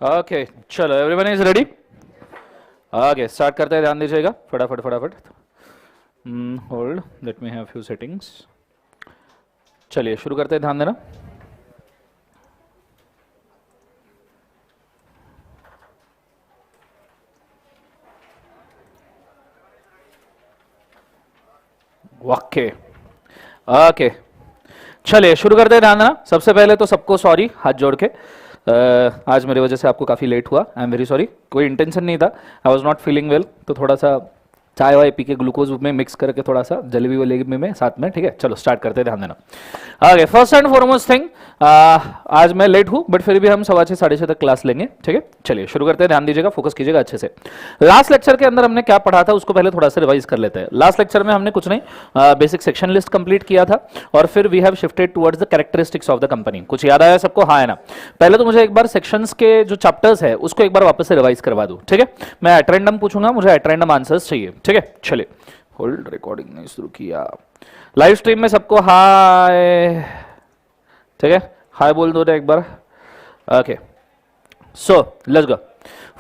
Okay चलो, everyone is ready. Okay start करते हैं, ध्यान दीजिएगा फटाफट फटाफट। Hold, let me have few settings. चलिए शुरू करते हैं, ध्यान देना। ओके ओके चलिए शुरू करते हैं, ध्यान देना। सबसे पहले तो सबको सॉरी, हाथ जोड़ के। आज मेरी वजह से आपको काफ़ी लेट हुआ, आई एम वेरी सॉरी। कोई इंटेंशन नहीं था, I was not feeling well, तो थोड़ा सा चाय वाय पी के ग्लूकोज में मिक्स करके थोड़ा सा जलेबी वलेबी में साथ में, ठीक है। चलो स्टार्ट करते हैं, ध्यान देना। Okay first and foremost thing, आज मैं लेट हूं बट फिर भी हम 6:15 6:30 तक क्लास लेंगे, ठीक है। चलिए शुरू करते हैं, ध्यान दीजिएगा, फोकस कीजिएगा अच्छे से। लास्ट लेक्चर के अंदर हमने क्या पढ़ा था उसको पहले थोड़ा सा रिवाइज कर लेते हैं। लास्ट लेक्चर में हमने कुछ नहीं, बेसिक सेक्शन लिस्ट कंप्लीट किया था और फिर we have shifted towards the characteristics of the company. कुछ याद आया सबको? हाँ है ना। पहले तो मुझे एक बार सेक्शंस के जो चैप्टर्स है उसको एक बार वापस से रिवाइज करवा दूं, ठीक है। मैं एट रैंडम पूछूंगा, मुझे एट रैंडम आंसर्स चाहिए, ठीक है। चलिए होल्ड, रिकॉर्डिंग नहीं शुरू किया। लाइव स्ट्रीम में सबको हाय, ठीक है, हाय बोल दो एक बार। Okay so let's go.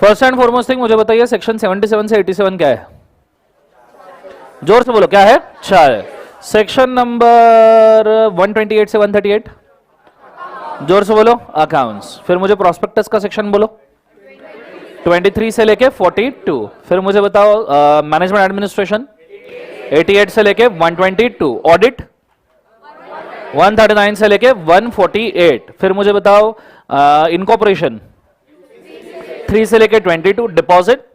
First and foremost thing मुझे बताइए, सेक्शन 77 से 87 क्या है? जोर से बोलो, क्या है? 4 है। सेक्शन नंबर 128 से 138, जोर से बोलो, अकाउंट्स। फिर मुझे प्रोस्पेक्टस का सेक्शन बोलो, 23 से लेके 42। फिर मुझे बताओ मैनेजमेंट एडमिनिस्ट्रेशन 88 से लेके 122। ऑडिट 139 से लेके 148। फिर मुझे बताओ इनकॉर्पोरेशन 3 से लेके 22। डिपॉजिट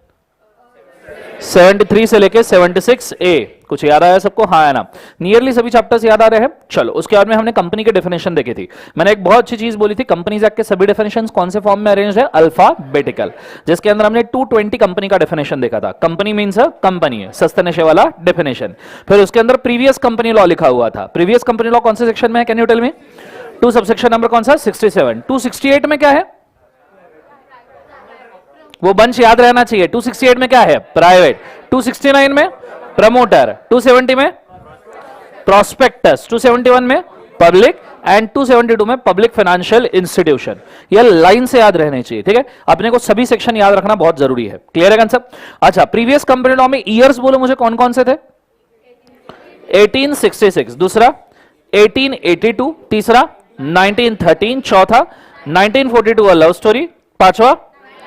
73 से लेके 76 ए। कुछ याद आया सबको? हाँ है ना। नियरली सभी चैप्टर्स याद आ रहे हैं। चलो उसके बाद में हमने कंपनी के डेफिनेशन देखे थी। मैंने एक बहुत अच्छी चीज बोली थी, कंपनीज एक्ट के सभी डेफिनेशंस कौन से फॉर्म में अरेंज है? अल्फाबेटिकल, जिसके अंदर हमने 220 कंपनी का डेफिनेशन देखा था। कंपनी मींस कंपनी है, सस्ते नशे वाला डेफिनेशन। फिर उसके अंदर प्रीवियस कंपनी लॉ लिखा हुआ था। प्रीवियस कंपनी लॉ कौन से सेक्शन में है? Can you tell me? 2 subsection number कौन सा? 67। 268 में क्या है? वो बंच याद रहना चाहिए। 268 में क्या है? प्राइवेट। 269 में प्रमोटर। 270 में प्रोस्पेक्टस। 271 में पब्लिक एंड 272 में पब्लिक फाइनेंशियल इंस्टीट्यूशन। ये लाइन से याद रहने चाहिए, ठीक है। अपने को सभी सेक्शन याद रखना बहुत जरूरी है। क्लियर है कंसेप्ट? अच्छा, प्रीवियस कंपनी लॉ में ईयर्स बोलो मुझे कौन कौन से थे? 1866, दूसरा 1882, तीसरा 1913, चौथा 1942 लव स्टोरी, पांचवा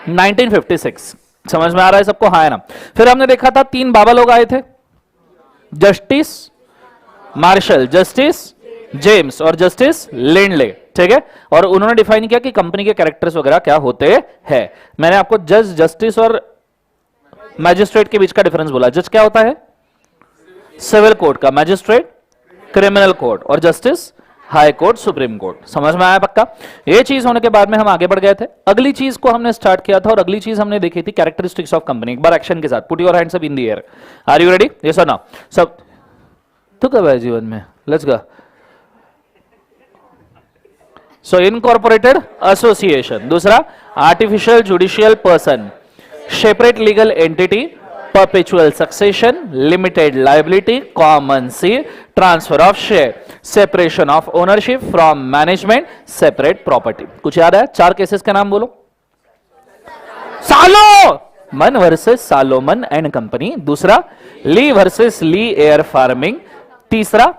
1956। समझ में आ रहा है सबको? हाँ है ना। फिर हमने देखा था 3 बाबा लोग आए थे, जस्टिस मार्शल, जस्टिस जेम्स और जस्टिस लिंडले, ठीक है। और उन्होंने डिफाइन किया कि कंपनी के कैरेक्टर्स वगैरह क्या होते हैं। मैंने आपको जज, जस्टिस और मैजिस्ट्रेट के बीच का डिफरेंस बोला। जज क्या होता है? सिविल कोर्ट का, मैजिस्ट्रेट क्रिमिनल कोर्ट और justice high court, supreme court. समझ में आया पक्का? ये चीज होने के बाद में हम आगे बढ़ गए थे। अगली चीज को हमने स्टार्ट किया था और अगली चीज हमने देखी थी कैरेक्टरिस्टिक्स ऑफ कंपनी। एक बार एक्शन के साथ, put your hands up in the air. Are you ready? Yes और नो? सब तो कब है जीवन में? Let's go. So incorporated association, दूसरा artificial judicial person, separate legal entity, perpetual succession, limited liability, common seal, transfer of share, separation of ownership from management, separate property। कुछ याद है? 4 केसेस के नाम बोलो। Salomon versus Salomon and company, दूसरा ली versus ली air farming, तीसरा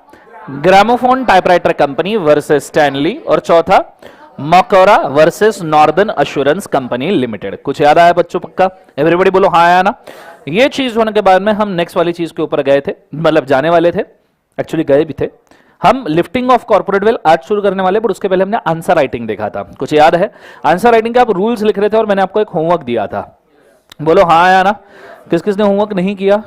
gramophone typewriter company versus Stanley और चौथा मकोरा versus northern assurance company limited. कुछ याद आया बच्चों पक्का? एवरीबॉडी बोलो हाँ आया ना। ये चीज होने के बाद में हम नेक्स्ट वाली चीज के ऊपर गए थे, मतलब जाने वाले थे, एक्चुअली गए भी थे। हम लिफ्टिंग ऑफ कॉर्पोरेट वेल्थ आज शुरू करने वाले, पर उसके पहले हमने आंसर राइटिंग देखा था। कुछ याद है? आंसर राइटिंग के आप रूल्स लिख रहे थे और मैंने आपको एक होमवर्क दिया था। बोलो हाँ आया ना। किस किसने होमवर्क नहीं किया?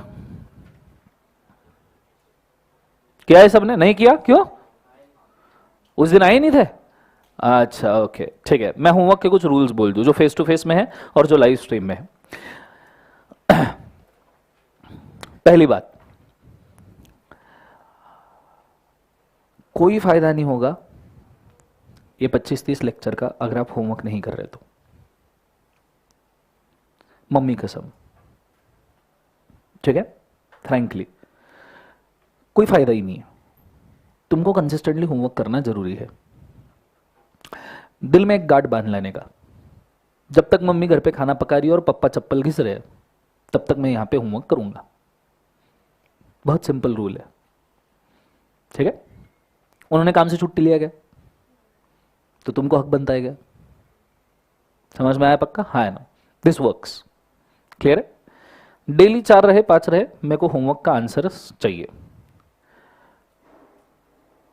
किया है सबने? नहीं किया? क्यों? उस दिन आए नहीं थे? अच्छा ओके ठीक है। मैं होमवर्क के कुछ रूल्स बोल दूं जो फेस टू फेस में है और जो लाइव स्ट्रीम में है। पहली बात, कोई फायदा नहीं होगा ये 25-30 लेक्चर का अगर आप होमवर्क नहीं कर रहे तो। मम्मी कसम, ठीक है। फ्रैंकली कोई फायदा ही नहीं है। तुमको कंसिस्टेंटली होमवर्क करना जरूरी है। दिल में एक गार्ड बांध लेने का, जब तक मम्मी घर पे खाना पका रही है और पप्पा चप्पल घिस रहे हैं तब तक मैं यहां पे होमवर्क करूंगा। बहुत सिंपल रूल है, ठीक है। उन्होंने काम से छुट्टी लिया गया तो तुमको हक बनता है क्या? समझ में आया पक्का? हाँ है ना? This works. क्लियर है? डेली 4 रहे 5 रहे, मेरे को होमवर्क का आंसर चाहिए।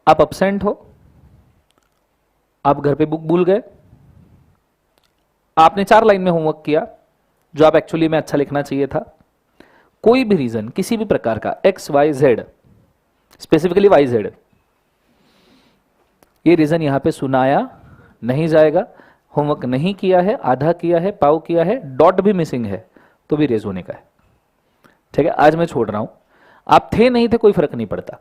आप अपसेंट हो, आप घर पे बुक भूल गए, आपने 4 लाइन में होमवर्क किया जो आप एक्चुअली में अच्छा लिखना चाहिए था, कोई भी रीजन किसी भी प्रकार का X Y Z, specifically Y Z, ये रीजन यहां पे सुनाया नहीं जाएगा। होमवर्क नहीं किया है, आधा किया है, पाव किया है, डॉट भी मिसिंग है तो भी रेज होने का है, ठीक है। आज मैं छोड़ रहा हूं, आप थे नहीं थे कोई फर्क नहीं पड़ता,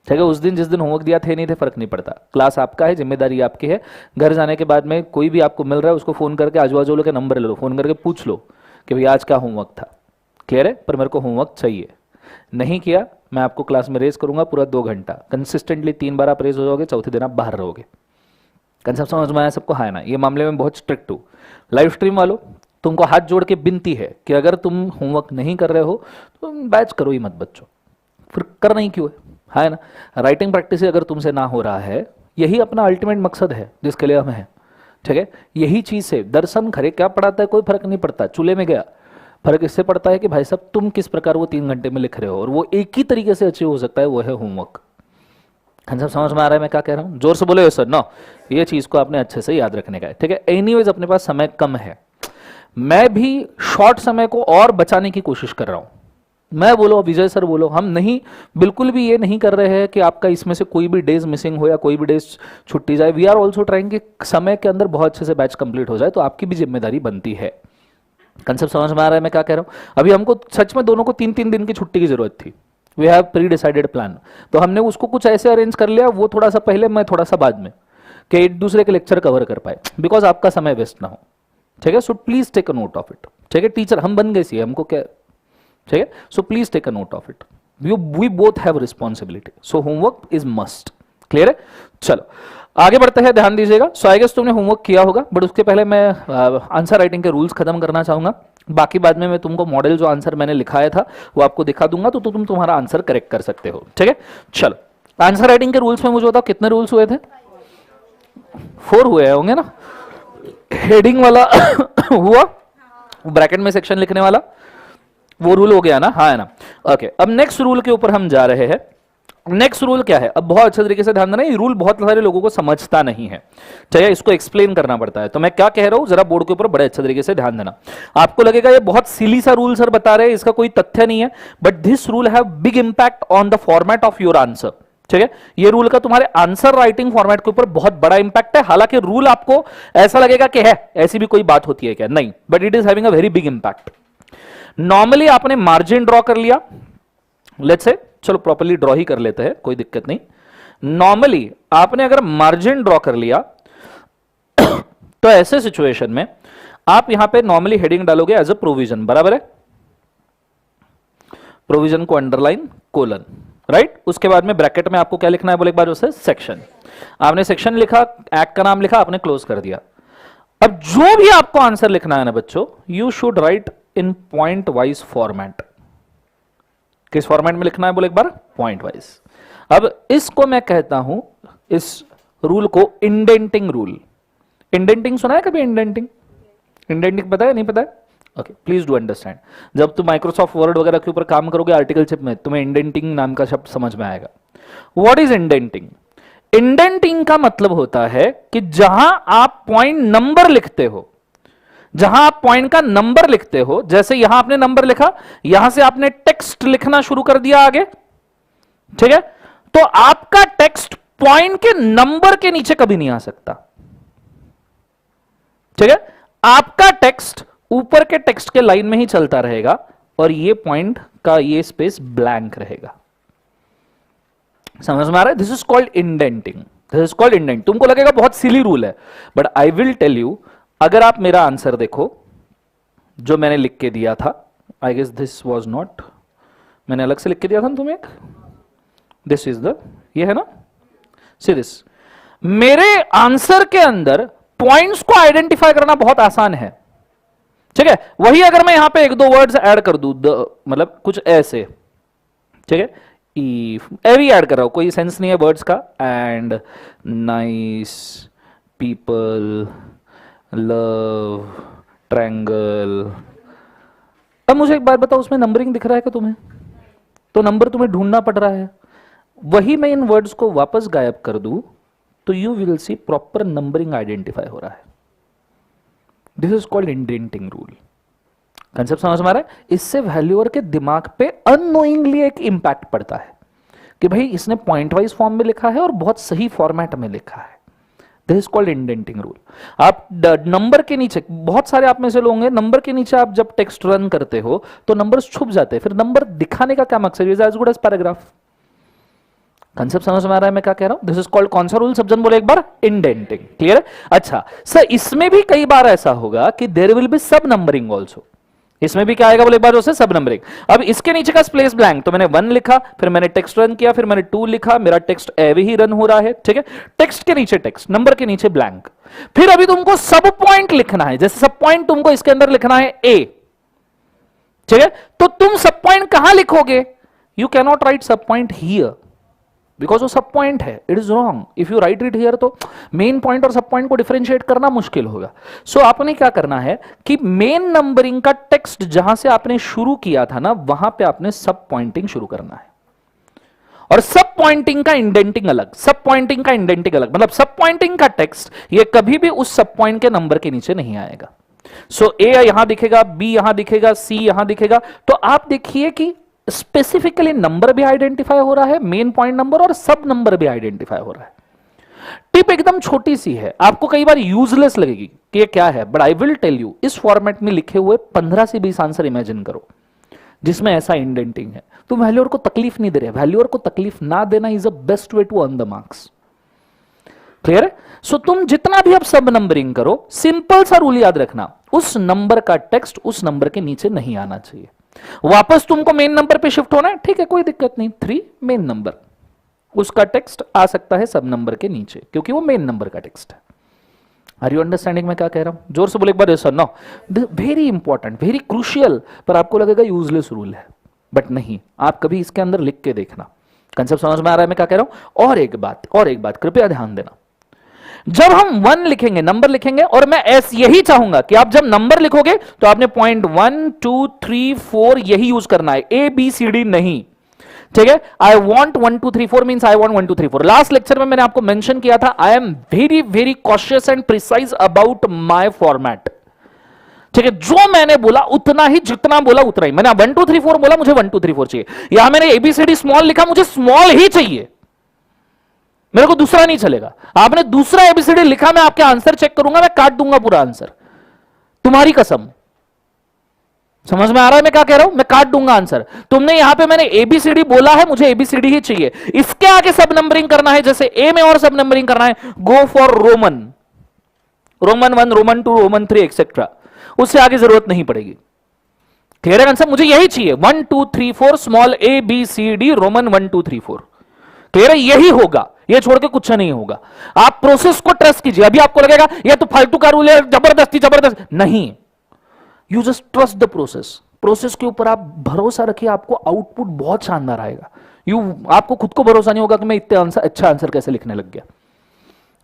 ठीक है। उस दिन जिस दिन होमवर्क दिया थे नहीं थे फर्क नहीं पड़ता, क्लास आपका है, जिम्मेदारी आपकी है। घर जाने के बाद में कोई भी आपको मिल रहा है उसको फोन करके, आजू बाजू वालों के नंबर ले लो, फोन करके पूछ लो कि भाई आज क्या होमवर्क था। क्लियर है? पर मेरे को होमवर्क चाहिए। नहीं किया मैं आपको क्लास में रेज करूंगा पूरा 2 घंटा कंसिस्टेंटली। 3 बार आप रेज हो जाओगे, चौथे दिन आप बाहर रहोगे। कंसेप्ट समझ में आया सबको? हाँ ना? ये मामले में बहुत स्ट्रिक्ट हूँ। लाइव स्ट्रीम वालों, तुमको हाथ जोड़ के विनती है कि अगर तुम होमवर्क नहीं कर रहे हो तो बैच करो ही मत बच्चों, फिर करना ही क्यों है ना? राइटिंग प्रैक्टिस अगर तुमसे ना हो रहा है, यही अपना अल्टीमेट मकसद है जिसके लिए हम हैं, ठीक है। यही चीज है। दर्शन खरे क्या पढ़ाता है कोई फर्क नहीं पड़ता, चूल्हे में गया। फर्क इससे पड़ता है कि भाई साहब तुम किस प्रकार वो 3 घंटे में लिख रहे हो, और वो एक ही तरीके से अचीव हो सकता है, वो है होमवर्क। सब समझ में आ रहा है मैं क्या कह रहा हूं? जोर से बोलो सर। नो, ये चीज को आपने अच्छे से याद रखने का है, ठीक है। एनीवेज अपने पास समय कम है, मैं भी शॉर्ट समय को और बचाने की कोशिश कर रहा हूं। मैं बोलो, विजय सर बोलो, हम नहीं, बिल्कुल भी ये नहीं कर रहे हैं कि आपका इसमें से कोई भी डेज मिसिंग हो या कोई भी डेज छुट्टी जाए। वी आर ऑल्सो ट्राइंग कि समय के अंदर बहुत अच्छे से बैच कंप्लीट हो जाए, तो आपकी भी जिम्मेदारी बनती है। कंसेप्ट समझ में आ रहा है मैं क्या कह रहा हूं? अभी हमको सच में दोनों को 3-3 दिन की छुट्टी की जरूरत थी। We have pre decided plan, तो हमने उसको कुछ ऐसे अरेंज कर लिया, वो थोड़ा सा पहले, मैं थोड़ा सा बाद में, कि एक दूसरे के लेक्चर कवर कर पाए, बिकॉज आपका समय वेस्ट ना हो, ठीक है। So please take a note of it, ठीक है। टीचर हम बन गए सी, हमको क्या, ठीक है। So please take a note of it, we both have responsibility, so homework is must. Clear है? चलो आगे बढ़ते हैं, ध्यान दीजिएगा। सो आई गेस तुमने होमवर्क किया होगा, बट उसके पहले मैं आंसर राइटिंग के रूल्स खत्म करना चाहूंगा। बाकी बाद में मैं तुमको मॉडल जो आंसर मैंने लिखाया था वो आपको दिखा दूंगा, तो तुम तुम्हारा आंसर करेक्ट कर सकते हो, ठीक है। चलो आंसर राइटिंग के रूल्स में मुझे बताओ कितने रूल्स हुए थे? 4 हुए होंगे ना? हेडिंग वाला हुआ, ब्रैकेट में सेक्शन लिखने वाला, वो रूल हो गया ना? हाँ है ना? ओके, अब नेक्स्ट रूल के ऊपर हम जा रहे हैं। नेक्स्ट रूल क्या है? अब बहुत अच्छे तरीके से ध्यान देना, ये रूल बहुत सारे लोगों को समझता नहीं है, चाहिए इसको एक्सप्लेन करना पड़ता है। तो मैं क्या कह रहा हूं, जरा बोर्ड के ऊपर बड़े अच्छे तरीके से ध्यान देना। आपको लगेगा ये बहुत सिली सा रूल सर बता रहे हैं, इसका कोई तथ्य नहीं है, but this rule have big impact on the format of your answer, ठीक है। ये रूल का तुम्हारे आंसर राइटिंग फॉर्मेट के ऊपर बहुत बड़ा इंपैक्ट है। हालांकि रूल आपको ऐसा लगेगा कि है ऐसी भी कोई बात होती है क्या? नहीं, but it is having a very big impact. Normally आपने मार्जिन ड्रॉ कर लिया, लेट्स से, चलो प्रॉपर्ली ड्रॉ ही कर लेते हैं, कोई दिक्कत नहीं। नॉर्मली आपने अगर मार्जिन ड्रॉ कर लिया तो ऐसे सिचुएशन में आप यहां पे नॉर्मली हेडिंग डालोगे एज अ प्रोविजन, बराबर है? प्रोविजन को अंडरलाइन कोलन, राइट। उसके बाद में ब्रैकेट में आपको क्या लिखना है बोले एक बार, उसे सेक्शन। आपने सेक्शन लिखा, एक्ट का नाम लिखा, आपने क्लोज कर दिया। अब जो भी आपको आंसर लिखना है ना बच्चों, you should write in point wise format. किस फॉर्मेट में लिखना है बोले एक बार? Point wise. अब इसको मैं कहता हूं, इस रूल को इंडेंटिंग रूल। इंडेंटिंग सुना है कभी? इंडेंटिंग, इंडेंटिंग पता है नहीं पता है? Okay, please do understand. जब तुम माइक्रोसॉफ्ट वर्ड वगैरह के ऊपर काम करोगे आर्टिकल शिप में, तुम्हें इंडेंटिंग नाम का शब्द समझ में आएगा। What is indenting? इंडेंटिंग का मतलब होता है कि जहां आप पॉइंट नंबर लिखते हो, जहां आप पॉइंट का नंबर लिखते हो, जैसे यहां आपने नंबर लिखा, यहां से आपने टेक्स्ट लिखना शुरू कर दिया आगे, ठीक है। तो आपका टेक्स्ट पॉइंट के नंबर के नीचे कभी नहीं आ सकता, ठीक है। आपका टेक्स्ट ऊपर के टेक्स्ट के लाइन में ही चलता रहेगा, और ये पॉइंट का ये स्पेस ब्लैंक रहेगा। समझ में आ रहा है? This is called indenting, this is called indent. तुमको लगेगा बहुत सिली रूल है, but I will tell you, अगर आप मेरा आंसर देखो जो मैंने लिख के दिया था, I guess this was not, मैंने अलग से लिख के दिया था ना तुम्हें एक, दिस इज द, ये है ना, सी दिस, मेरे आंसर के अंदर पॉइंट्स को आइडेंटिफाई करना बहुत आसान है, ठीक है। वही अगर मैं यहां पे एक दो वर्ड्स ऐड कर दूं, मतलब कुछ ऐसे, ठीक है, ए भी ऐड कर रहा हूं, कोई सेंस नहीं है वर्ड्स का, and nice people love triangle. अब मुझे एक बात बताओ, उसमें नंबरिंग दिख रहा है क्या तुम्हें? तो नंबर तुम्हें ढूंढना पड़ रहा है। वही मैं इन वर्ड्स को वापस गायब कर दूं तो you will see proper numbering identify हो रहा है। This is called indenting rule. Concept समझ में आ रहा है? इससे वैल्यूअर के दिमाग पे अननोइंगली एक इंपैक्ट पड़ता है कि भाई इसने पॉइंट वाइज फॉर्म में लिखा है और बहुत सही फॉर्मेट में लिखा है। This is called indenting rule. आप नंबर के नीचे, बहुत सारे आप में से लोग होंगे, नंबर के नीचे आप जब टेक्स्ट रन करते हो तो नंबर्स छुप जाते हैं, फिर नंबर दिखाने का क्या मकसद? Is as good as paragraph. Concept समझ में आ रहा है मैं क्या कह रहा हूं? दिस इज कॉल्ड कौन सा रूल? सब जन बोले एक बार, इंडेंटिंग। क्लियर है? अच्छा सर, इसमें भी कई बार ऐसा होगा कि देयर विल बी सब नंबरिंग ऑल्सो। इसमें भी क्या आएगा बोले एक बार, उसे सब नंबरिंग। अब इसके नीचे का स्पेस ब्लैंक, तो मैंने 1 लिखा, फिर मैंने टेक्स्ट रन किया, फिर मैंने 2 लिखा, मेरा टेक्स्ट एवे ही रन हो रहा है, ठीक है। टेक्स्ट के नीचे टेक्स्ट, नंबर के नीचे ब्लैंक। फिर अभी तुमको सब पॉइंट लिखना है, जैसे सब पॉइंट तुमको इसके अंदर लिखना है ए, ठीक है। तो तुम सब पॉइंट कहां लिखोगे? यू कैनॉट राइट सब पॉइंट हियर बिकॉज वो सब पॉइंट है, it is wrong. If you right it here तो मेन पॉइंट और सब पॉइंट को डिफरेंशिएट करना मुश्किल होगा। सो आपने क्या करना है कि मेन नंबरिंग का टेक्स्ट जहां से आपने शुरू किया था ना, वहां पे आपने सब पॉइंटिंग शुरू करना है, और सब पॉइंटिंग का इंडेंटिंग अलग, सब पॉइंटिंग का इंडेंटिंग अलग। मतलब सब पॉइंटिंग का टेक्स्ट ये कभी भी उस सब पॉइंट के नंबर के नीचे नहीं आएगा। सो ए यहां दिखेगा, बी यहां दिखेगा, सी यहां दिखेगा। तो आप देखिए कि स्पेसिफिकली नंबर भी आइडेंटिफाई हो रहा है, मेन पॉइंट नंबर, और सब नंबर भी आइडेंटिफाई हो रहा है। टिप एकदम छोटी सी है, आपको कई बार यूजलेस लगेगी कि ये क्या है, but I will tell you, इस फॉर्मेट में लिखे हुए 15 से 20 आंसर इमेजिन करो जिसमें ऐसा इंडेंटिंग है। तुम वैल्यूअर को तकलीफ नहीं दे रहे, वैल्यूअर को तकलीफ ना देना is the best way to earn the marks. Clear है? सो तुम जितना भी अब सब नंबरिंग करो, सिंपल सा रूल याद रखना, उस नंबर का टेक्स्ट उस नंबर के नीचे नहीं आना चाहिए। वापस तुमको मेन नंबर पे शिफ्ट होना है, ठीक है, कोई दिक्कत नहीं, 3 मेन नंबर, उसका टेक्स्ट आ सकता है सब नंबर के नीचे क्योंकि वो मेन नंबर का टेक्स्ट है। आर यू अंडरस्टैंडिंग मैं क्या कह रहा हूं? जोर से बोले एक बार, sir no, very important, very crucial, पर आपको लगेगा यूजलेस रूल है, बट नहीं, आप कभी इसके अंदर लिख के देखना। कंसेप्ट समझ में आ रहा है मैं क्या कह रहा हूं? और एक बात कृपया ध्यान देना, जब हम 1 लिखेंगे, नंबर लिखेंगे, और मैं यही चाहूंगा कि आप जब नंबर लिखोगे तो आपने पॉइंट 1 2 3 4 यही यूज करना है, ए बी सी डी नहीं, ठीक है। I want 1 2 3 4 means I want 1 2 3 4। Last lecture में मैंने आपको मेंशन किया था, आई am very very cautious and precise about my format, ठीक है। जो मैंने बोला उतना ही, जितना बोला उतना ही। मैंने 1 2 3 4 बोला, मुझे 1 2 3 4 चाहिए। यहां मैंने एबीसीडी स्मॉल लिखा, मुझे स्मॉल ही चाहिए, मेरे को दूसरा नहीं चलेगा। आपने दूसरा एबीसीडी लिखा, मैं आपके आंसर चेक करूंगा, मैं काट दूंगा पूरा आंसर, तुम्हारी कसम। समझ में आ रहा है मैं क्या कह रहा हूं? मैं काट दूंगा आंसर। तुमने यहां पे मैंने एबीसीडी बोला है, मुझे एबीसीडी ही चाहिए। इसके आगे सब नंबरिंग करना है, जैसे ए में और सब नंबरिंग करना है, go for Roman, Roman 1 Roman 2 Roman 3 etcetera, उससे आगे जरूरत नहीं पड़ेगी। क्लियर है आंसर? मुझे यही चाहिए, 1 2 3 4 small A B C D roman 1 2 3 4। Clear है? यही होगा, ये छोड़ के कुछ नहीं होगा। आप प्रोसेस को ट्रस्ट कीजिए। अभी आपको लगेगा ये तो फालतू का रूल है, जबरदस्ती नहीं, you just trust the process. Process के ऊपर आप भरोसा रखिए, आपको आउटपुट बहुत शानदार आएगा। आपको खुद को भरोसा नहीं होगा कि मैं इतने अच्छा आंसर कैसे लिखने लग गया।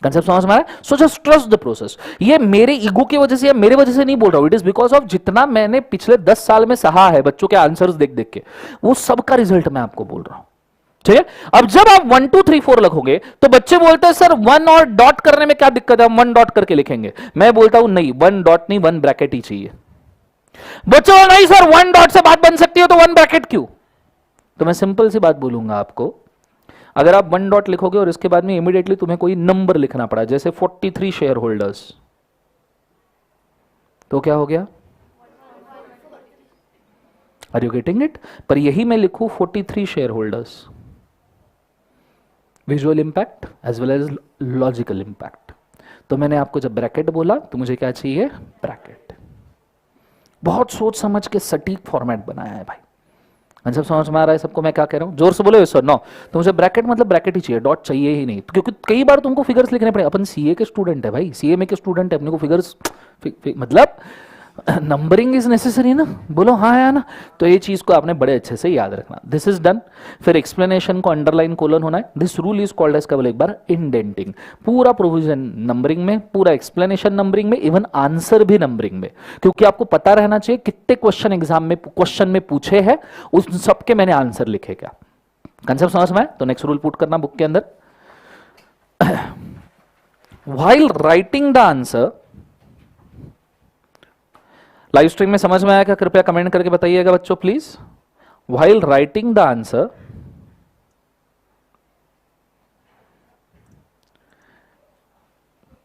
कंसेप्ट समझ में आ रहा है? So just trust the process. ये मेरे ईगो की वजह से या मेरे वजह से नहीं बोल रहा हूं, इट इज बिकॉज ऑफ जितना मैंने पिछले 10 साल में सहा है बच्चों के आंसर्स देख देख के, वो सबका रिजल्ट मैं आपको बोल रहा हूं, ठीक है। अब जब आप 1 2 3 4 लिखोगे तो बच्चे बोलते हैं सर 1 और डॉट करने में क्या दिक्कत है, हम 1 डॉट करके लिखेंगे। मैं बोलता हूं नहीं, 1 डॉट नहीं, 1 ब्रैकेट ही चाहिए। बच्चे नहीं सर 1 डॉट से बात बन सकती है, तो 1 ब्रैकेट क्यों? तो मैं सिंपल सी बात बोलूंगा आपको, अगर आप 1 डॉट लिखोगे और इसके बाद में इमीडिएटली तुम्हें कोई नंबर लिखना पड़ा, जैसे 43 शेयर होल्डर्स, तो क्या हो गया? Are you getting it? पर यही मैं लिखूं 43 share holders, visual impact as well as logical impact. तो मैंने आपको जब ब्रैकेट बोला तो मुझे क्या चाहिए? ब्रैकेट। बहुत सोच समझ के सटीक फॉर्मेट बनाया है भाई। आंसर समझ में आ रहा है सबको मैं क्या कह रहा हूँ? जोर से बोलो सर। नो, तो मुझे ब्रैकेट मतलब ब्रैकेट ही चाहिए, डॉट चाहिए ही नहीं, क्योंकि कई बार तुमको फिगर्स लिखने पड़े। अपन सीए के स्टूडेंट है भाई, सीएमए के स्टूडेंट है, अपने को फिगर्स मतलब नंबरिंग इज नेसेसरी ना, बोलो हाँ या ना। तो ये चीज को आपने बड़े अच्छे से याद रखना। This is done. फिर एक्सप्लेनेशन को अंडरलाइन कोलन होना है। This rule is called as, का बोले एक बार, इंडेंटिंग। पूरा प्रोविजन नंबरिंग में, पूरा एक्सप्लेनेशन नंबरिंग में, इवन आंसर भी नंबरिंग में, क्योंकि आपको पता रहना चाहिए कितने क्वेश्चन एग्जाम में क्वेश्चन में पूछे हैं, उस सबके मैंने आंसर लिखे क्या। कंसेप्ट समझ में आए? तो नेक्स्ट रूल पुट करना बुक के अंदर। While writing the answer, live stream में समझ में आया क्या? कृपया कमेंट करके बताइएगा बच्चों please. While writing the answer,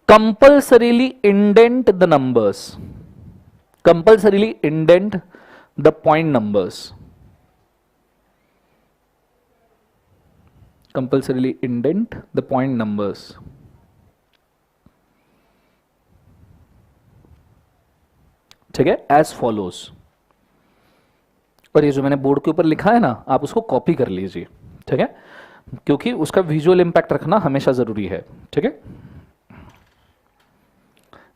compulsorily indent the numbers, compulsorily indent the point numbers, compulsorily indent the point numbers. ठीक है, एज फॉलोज। और ये जो मैंने बोर्ड के ऊपर लिखा है ना, आप उसको कॉपी कर लीजिए, ठीक है, क्योंकि उसका विजुअल इंपैक्ट रखना हमेशा जरूरी है। ठीक है,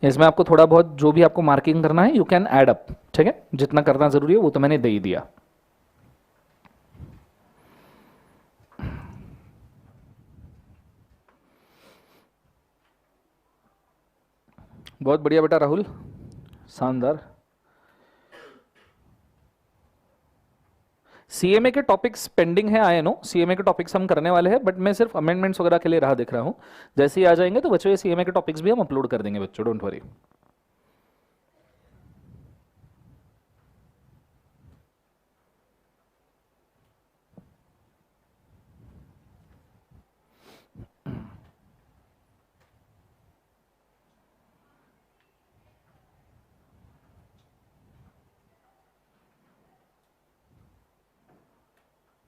इसमें आपको थोड़ा बहुत जो भी आपको मार्किंग करना है, यू कैन ऐड अप। ठीक है, जितना करना जरूरी है वो तो मैंने दे ही दिया। बहुत बढ़िया बेटा राहुल, शानदार। सीएमए के टॉपिक्स पेंडिंग है, आए नो, सीएमए के टॉपिक्स हम करने वाले हैं, बट मैं सिर्फ अमेंडमेंट्स वगैरह के लिए राह देख रहा हूं। जैसे ही आ जाएंगे तो बच्चों ये सीएमए के टॉपिक्स भी हम अपलोड कर देंगे बच्चों, डोंट वरी।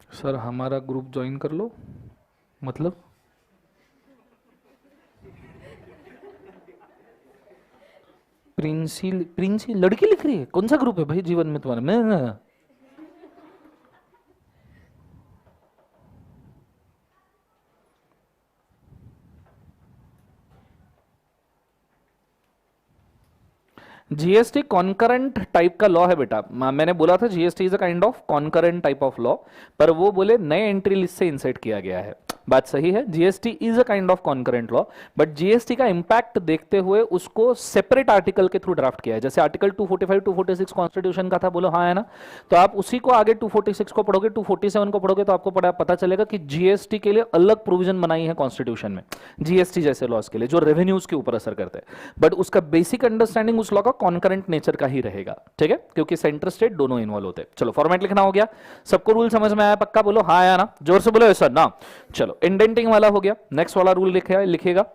सर हमारा ग्रुप ज्वाइन कर लो, मतलब प्रिंसी, प्रिंसी लड़की लिख रही है? कौन सा ग्रुप है भाई जीवन में तुम्हारा? मैं जीएसटी कॉन्करेंट टाइप का लॉ है बेटा। मैंने बोला था GST is a kind of concurrent type of law, पर वो बोले नए एंट्री लिस्ट से इंसर्ट किया गया है। बात सही है, GST is a kind of concurrent law, but GST का इंपैक्ट देखते हुए उसको सेपरेट आर्टिकल के थ्रू ड्राफ्ट किया है। जैसे आर्टिकल 245 246 कॉन्स्टिट्यूशन का था, बोलो हाँ है ना, तो आप उसी को आगे 246 को पढ़ोगे, 247 को पढ़ोगे, तो आपको पता चलेगा कि जीएसटी के लिए अलग प्रोविजन बनाई है कॉन्स्टिट्यूशन में, जीएसटी जैसे लॉस के लिए जो रेवेन्यूज के ऊपर असर करते हैं, बट उसका बेसिक अंडरस्टैंडिंग उस लॉ का कॉन्करेंट नेचर का ही रहेगा। ठीक है, क्योंकि सेंटर स्टेट दोनों इन्वॉल्व होते हैं। चलो फॉर्मेट लिखना हो गया, सबको रूल समझ में आया पक्का? बोलो हाँ या ना, जोर से बोलो सर ना। चलो इंडेंटिंग वाला हो गया, नेक्स्ट वाला रूल लिखेगा।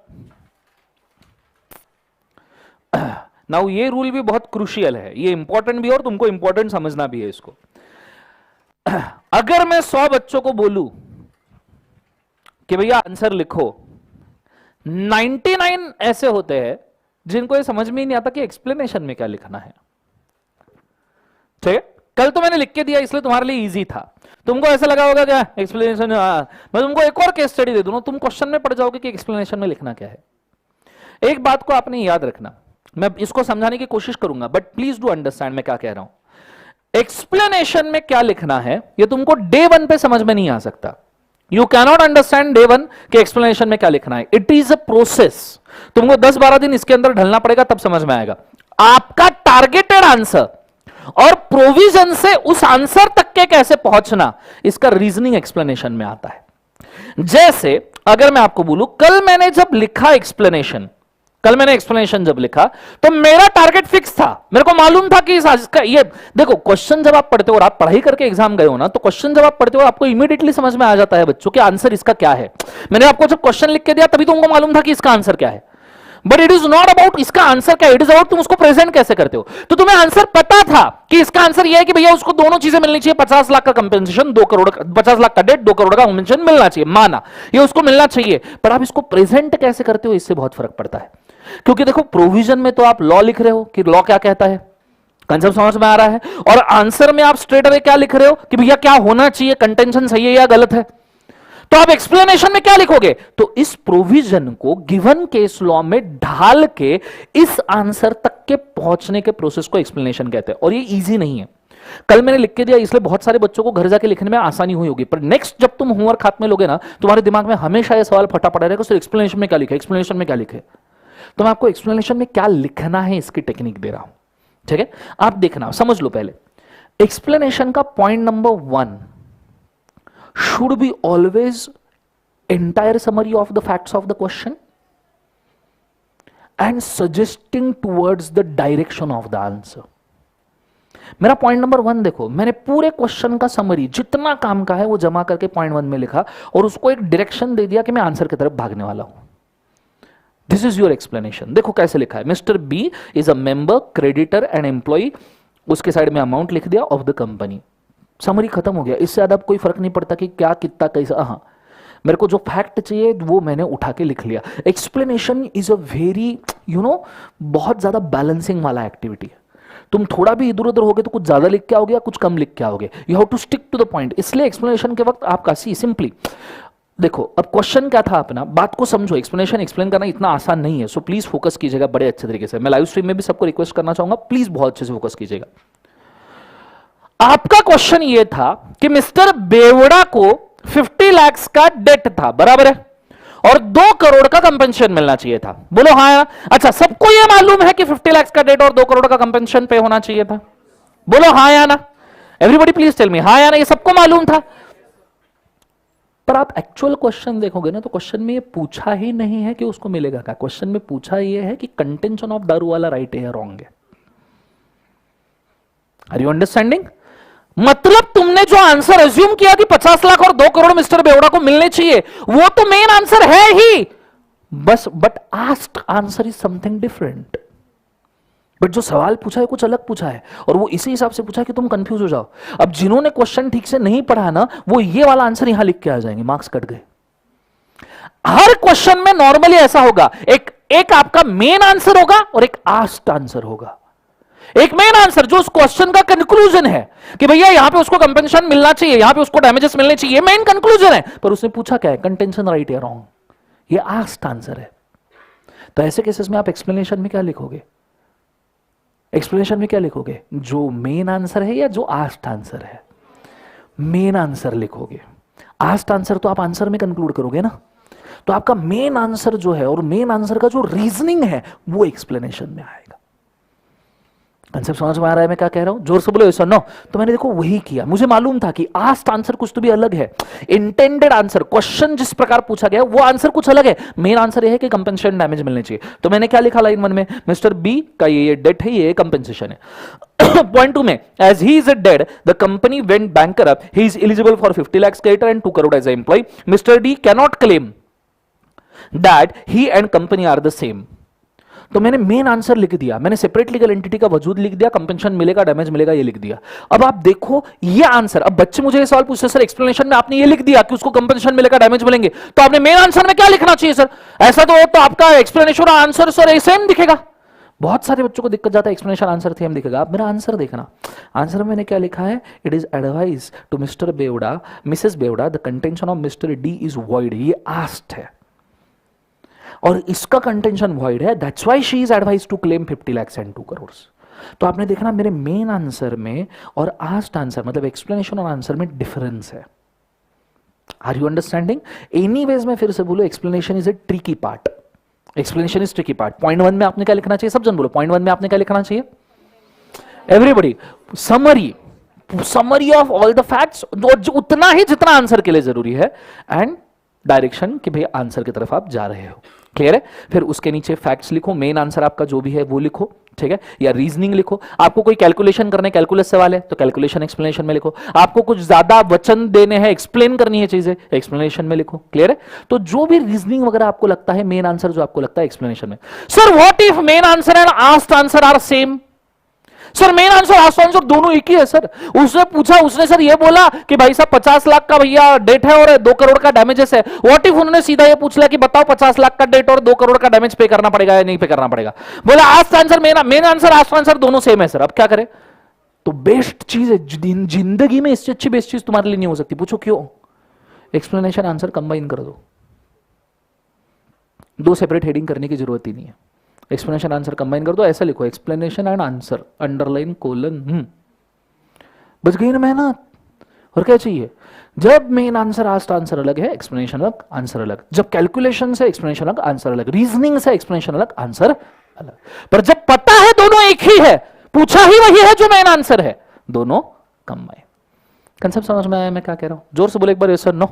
नाउ ये रूल भी बहुत क्रूशियल है, ये इंपॉर्टेंट भी है और तुमको इंपॉर्टेंट समझना भी है इसको। अगर मैं 100 बच्चों को बोलूं कि भैया आंसर लिखो, 99 ऐसे होते हैं जिनको ये समझ में ही नहीं आता कि एक्सप्लेनेशन में क्या लिखना है। ठीक है, कल तो मैंने लिख के दिया इसलिए तुम्हारे लिए इजी था, तुमको ऐसा लगा होगा क्या एक्सप्लेनेशन, मैं तुमको एक और केस स्टडी दे दूं, तुम क्वेश्चन में पड़ जाओगे कि एक्सप्लेनेशन में लिखना क्या है। एक बात को आपने याद रखना, मैं इसको समझाने की कोशिश करूंगा, बट प्लीज डू अंडरस्टैंड मैं क्या कह रहा हूं। एक्सप्लेनेशन में क्या लिखना है ये तुमको डे 1 पे समझ में नहीं आ सकता। यू कैनॉट अंडरस्टैंड डे 1 के एक्सप्लेनेशन में क्या लिखना है। इट इज अ प्रोसेस, तुमको 10-12 दिन इसके अंदर ढलना पड़ेगा, तब समझ में आएगा। आपका टारगेटेड आंसर और प्रोविजन से उस आंसर तक के कैसे पहुंचना, इसका रीजनिंग एक्सप्लेनेशन में आता है। जैसे अगर मैं आपको बोलूं, कल मैंने जब लिखा एक्सप्लेनेशन, कल मैंने एक्सप्लेनेशन जब लिखा तो मेरा टारगेट फिक्स था, मेरे को मालूम था कि इसका ये देखो, क्वेश्चन जब आप पढ़ते हो और आप पढ़ाई करके एग्जाम गए हो ना, तो क्वेश्चन जब आप पढ़ते हो आपको इमीडिएटली समझ में आ जाता है बच्चों कि आंसर इसका क्या है। मैंने आपको जब क्वेश्चन लिख के दिया तभी तो उनको मालूम था कि इसका आंसर क्या है, but it is not about इसका आंसर क्या, इट इज अबाउट तुम उसको प्रेजेंट कैसे करते हो। तो तुम्हें आंसर पता था कि इसका आंसर यह है कि भैया उसको दोनों चीजें मिलनी चाहिए, 50 लाख का कंपेंसेशन, 2 करोड़, 50 लाख का डेट, 2 करोड़ का कंपेंसेशन मिलना चाहिए, माना ये उसको मिलना चाहिए, पर आप इसको प्रेजेंट कैसे करते हो इससे बहुत फर्क पड़ता है। क्योंकि देखो प्रोविजन में तो आप लॉ लिख रहे हो कि लॉ क्या कहता है, कंसेप्ट समझ में आ रहा है? और आंसर में आप स्ट्रेट अवे क्या लिख रहे हो कि भैया क्या होना चाहिए, कंटेंशन सही है या गलत है, तो आप एक्सप्लेनेशन में क्या लिखोगे? तो इस प्रोविजन को गिवन केस लॉ में ढाल के इस आंसर तक के पहुंचने के प्रोसेस को एक्सप्लेनेशन कहते हैं। और ये इजी नहीं है, कल मैंने लिख के दिया इसलिए बहुत सारे बच्चों को घर जाके लिखने में आसानी हुई होगी, पर नेक्स्ट जब तुम होमवर्क हाथ में लोगे ना, तुम्हारे दिमाग में हमेशा यह सवाल फटा पड़ा रहेगा, सर एक्सप्लेनेशन में क्या लिखे, एक्सप्लेनेशन में क्या लिखे। तो मैं आपको एक्सप्लेनेशन में क्या लिखना है इसकी टेक्निक दे रहा हूं, ठीक है? आप देखना, समझ लो पहले। एक्सप्लेनेशन का point number 1 should be always entire summary of the facts of the question and suggesting towards the direction of the answer. मेरा पॉइंट नंबर 1 देखो, मैंने पूरे क्वेश्चन का समरी जितना काम का है वो जमा करके पॉइंट 1 में लिखा और उसको एक डायरेक्शन दे दिया कि मैं आंसर की तरफ भागने वाला हूं। This is your explanation. देखो कैसे लिखा है, mister B is a member, creditor and employee, उसके साइड में अमाउंट लिख दिया ऑफ द कंपनी। समरी खत्म हो गया, इससे ज्यादा कोई फर्क नहीं पड़ता कि क्या कितना कैसा। हाँ, मेरे को जो फैक्ट चाहिए वो मैंने उठा के लिख लिया। एक्सप्लेनेशन इज अ वेरी बहुत ज्यादा बैलेंसिंग वाला एक्टिविटी है। तुम थोड़ा भी इधर उधर होगे तो कुछ ज्यादा लिख के आओगे या कुछ कम लिख के आओगे। You have to stick to the point. इसलिए एक्सप्लेनेशन के वक्त आप काफी सिंपली देखो, अब क्वेश्चन क्या था अपना, बात को समझो। एक्सप्लेनेशन एक्सप्लेन करना इतना आसान नहीं है, सो प्लीज फोकस कीजिएगा बड़े अच्छे तरीके से। मैं लाइव स्ट्रीम में भी सबको रिक्वेस्ट करना चाहूंगा, प्लीज बहुत अच्छे से फोकस कीजिएगा। आपका क्वेश्चन यह था कि मिस्टर बेवड़ा को 50 लाख का डेट था, बराबर है, और 2 करोड़ का कंपेंसेशन मिलना चाहिए था। बोलो हाँ या? अच्छा, सबको यह मालूम है कि 50 लाख का डेट और 2 करोड़ का कंपेंसेशन पे होना चाहिए था? बोलो हाँ या ना? एवरीबॉडी प्लीज टेल मी, हाँ या ना? ये सबको मालूम था। पर आप एक्चुअल क्वेश्चन देखोगे ना, तो क्वेश्चन में ये पूछा ही नहीं है कि उसको मिलेगा क्या। क्वेश्चन में पूछा ये है कि कंटेंशन ऑफ दारू वाला राइट है या रॉन्ग है। Are you understanding? मतलब तुमने जो आंसर अज्यूम किया कि 50 लाख और 2 करोड़ मिस्टर बेवड़ा को मिलने चाहिए, वो तो मेन आंसर है ही, बस but asked answer is something different. But जो सवाल पूछा है कुछ अलग पूछा है, और वो इसी हिसाब से पूछा है कि तुम कंफ्यूज हो जाओ। अब जिन्होंने क्वेश्चन ठीक से नहीं पढ़ा ना, वो ये वाला आंसर यहां लिख के आ जाएंगे, मार्क्स कट गए। हर क्वेश्चन में नॉर्मली ऐसा होगा, एक आपका मेन आंसर होगा और एक आस्क्ड आंसर होगा। एक मेन आंसर जो उस क्वेश्चन का कंक्लूजन है कि भैया यहां पे उसको कंपेंसेशन मिलना चाहिए, यहां पे उसको डैमेजेस मिलने चाहिए, मेन कंक्लूजन है। पर उसने पूछा क्या है, कंटेंशन राइट या रॉन्ग, ये आस्क्ड आंसर है। तो ऐसे केसेस में आप एक्सप्लेनेशन में क्या लिखोगे? एक्सप्लेनेशन में क्या लिखोगे? जो मेन आंसर है या जो आस्क्ड आंसर है? मेन आंसर लिखोगे। आस्क्ड आंसर तो आप आंसर में कंक्लूड करोगे ना, तो आपका मेन आंसर जो है और मेन आंसर का जो रीजनिंग है वो एक्सप्लेनेशन में आएगा। कंसेप्ट समझ में आ रहा है मैं क्या कह रहा हूं? जोर से बोलो सर नो। तो मैंने देखो वही किया, मुझे मालूम था कि आस्क्ड आंसर कुछ तो भी अलग है, इंटेंडेड आंसर, क्वेश्चन जिस प्रकार पूछा गया वो आंसर कुछ अलग है। मेन आंसर ये है कि कंपेंसेशन डैमेज मिलने चाहिए। तो मैंने क्या लिखा लाइन 1 में, मिस्टर बी का ये डेट है, ये कंपेंसेशन है। पॉइंट 2 में, as he is dead the company went bankrupt, he is eligible for 50 lakh creditor and 2 crore as employee. Mister D cannot claim that he and company are the same. तो मैंने main answer लिख दिया, मैंने separate legal entity का वजूद लिख दिया, compensation मिलेगा, डैमेज मिलेगा, ये लिख दिया। अब आप देखो ये आंसर, अब बच्चे मुझे ये सवाल पूछते सर एक्सप्लेनेशन में आपने ये लिख दिया कि उसको कंपेंसेशन मिलेगा, डैमेज मिलेंगे, तो आपने मेन आंसर में क्या लिखना चाहिए सर? ऐसा तो आपका एक्सप्लेनेशन और आंसर सर सेम दिखेगा। बहुत सारे बच्चों को दिक्कत जाता है, एक्सप्लेनेशन आंसर सेम दिखेगा। आप मेरा आंसर देखना, आंसर में मैंने क्या लिखा है, it is advice to mister Bewda, Mrs Bewda, the contention of mister D is void. ये आस्क्ड है और इसका कंटेंशन वॉइड है, that's why she is advise to claim 50 lakh and 2 crore. तो आपने देखना मेरे मेन आंसर में और आस्क्ड आंसर मतलब एक्सप्लेनेशन और आंसर में डिफरेंस है। Are you understanding? एनीवेज मैं फिर से बोलूं, explanation is a tricky part. Explanation is tricky part. Point 1 में आपने क्या लिखना चाहिए? सब जन बोलो, पॉइंट 1 में आपने क्या लिखना चाहिए? Everybody, summary of all the facts, उतना ही जितना आंसर के लिए जरूरी है, एंड डायरेक्शन कि भाई आंसर की तरफ आप जा रहे हो। क्लियर है? फिर उसके नीचे फैक्ट्स लिखो, मेन आंसर आपका जो भी है वो लिखो, ठीक है, या रीजनिंग लिखो। आपको कोई कैलकुलेशन करने, कैलकुलस सवाल है तो कैलकुलेशन एक्सप्लेनेशन में लिखो। आपको कुछ ज्यादा वचन देने हैं, एक्सप्लेन करनी है चीजें, एक्सप्लेनेशन में लिखो। क्लियर है? तो जो भी रीजनिंग वगैरह आपको लगता है, मेन आंसर जो आपको लगता है एक्सप्लेनेशन में। Sir what if main answer and asked answer are same? Sir main answer last answer दोनों एक ही है सर। उसने पूछा, उसने सर ये बोला कि भाई साहब 50 लाख का भैया डेट है और 2 करोड़ का डैमेजेस है। व्हाट इफ उन्होंने सीधा ये पूछ लिया कि बताओ 50 लाख का डेट और 2 करोड़ का डैमेज पे करना पड़ेगा या नहीं पे करना पड़ेगा? बोला asked answer main answer last answer दोनों सेम है सर, अब क्या करें? तो बेस्ट चीज है जिंदगी में, इससे अच्छी बेस्ट चीज तुम्हारे लिए नहीं हो सकती। पूछो क्यों? एक्सप्लेनेशन आंसर कंबाइन कर दो, दो सेपरेट हेडिंग करने की जरूरत ही नहीं है। एक्सप्लेनेशन आंसर कंबाइन कर दो, ऐसा लिखो explanation and answer underline colon, बच गई ना मेहनत। और क्या चाहिए? जब मेन आंसर आस्ट आंसर अलग है, एक्सप्लेनेशन अलग आंसर अलग। जब कैलकुलेशन से एक्सप्लेनेशन अलग आंसर अलग, रीजनिंग से एक्सप्लेनेशन अलग आंसर अलग। पर जब पता है दोनों एक ही है, पूछा ही वही है जो मेन आंसर है, दोनों कंबाइन। कंसेप्ट समझ में आया मैं क्या कह रहा हूं? जोर से बोले एक बार यस और नो।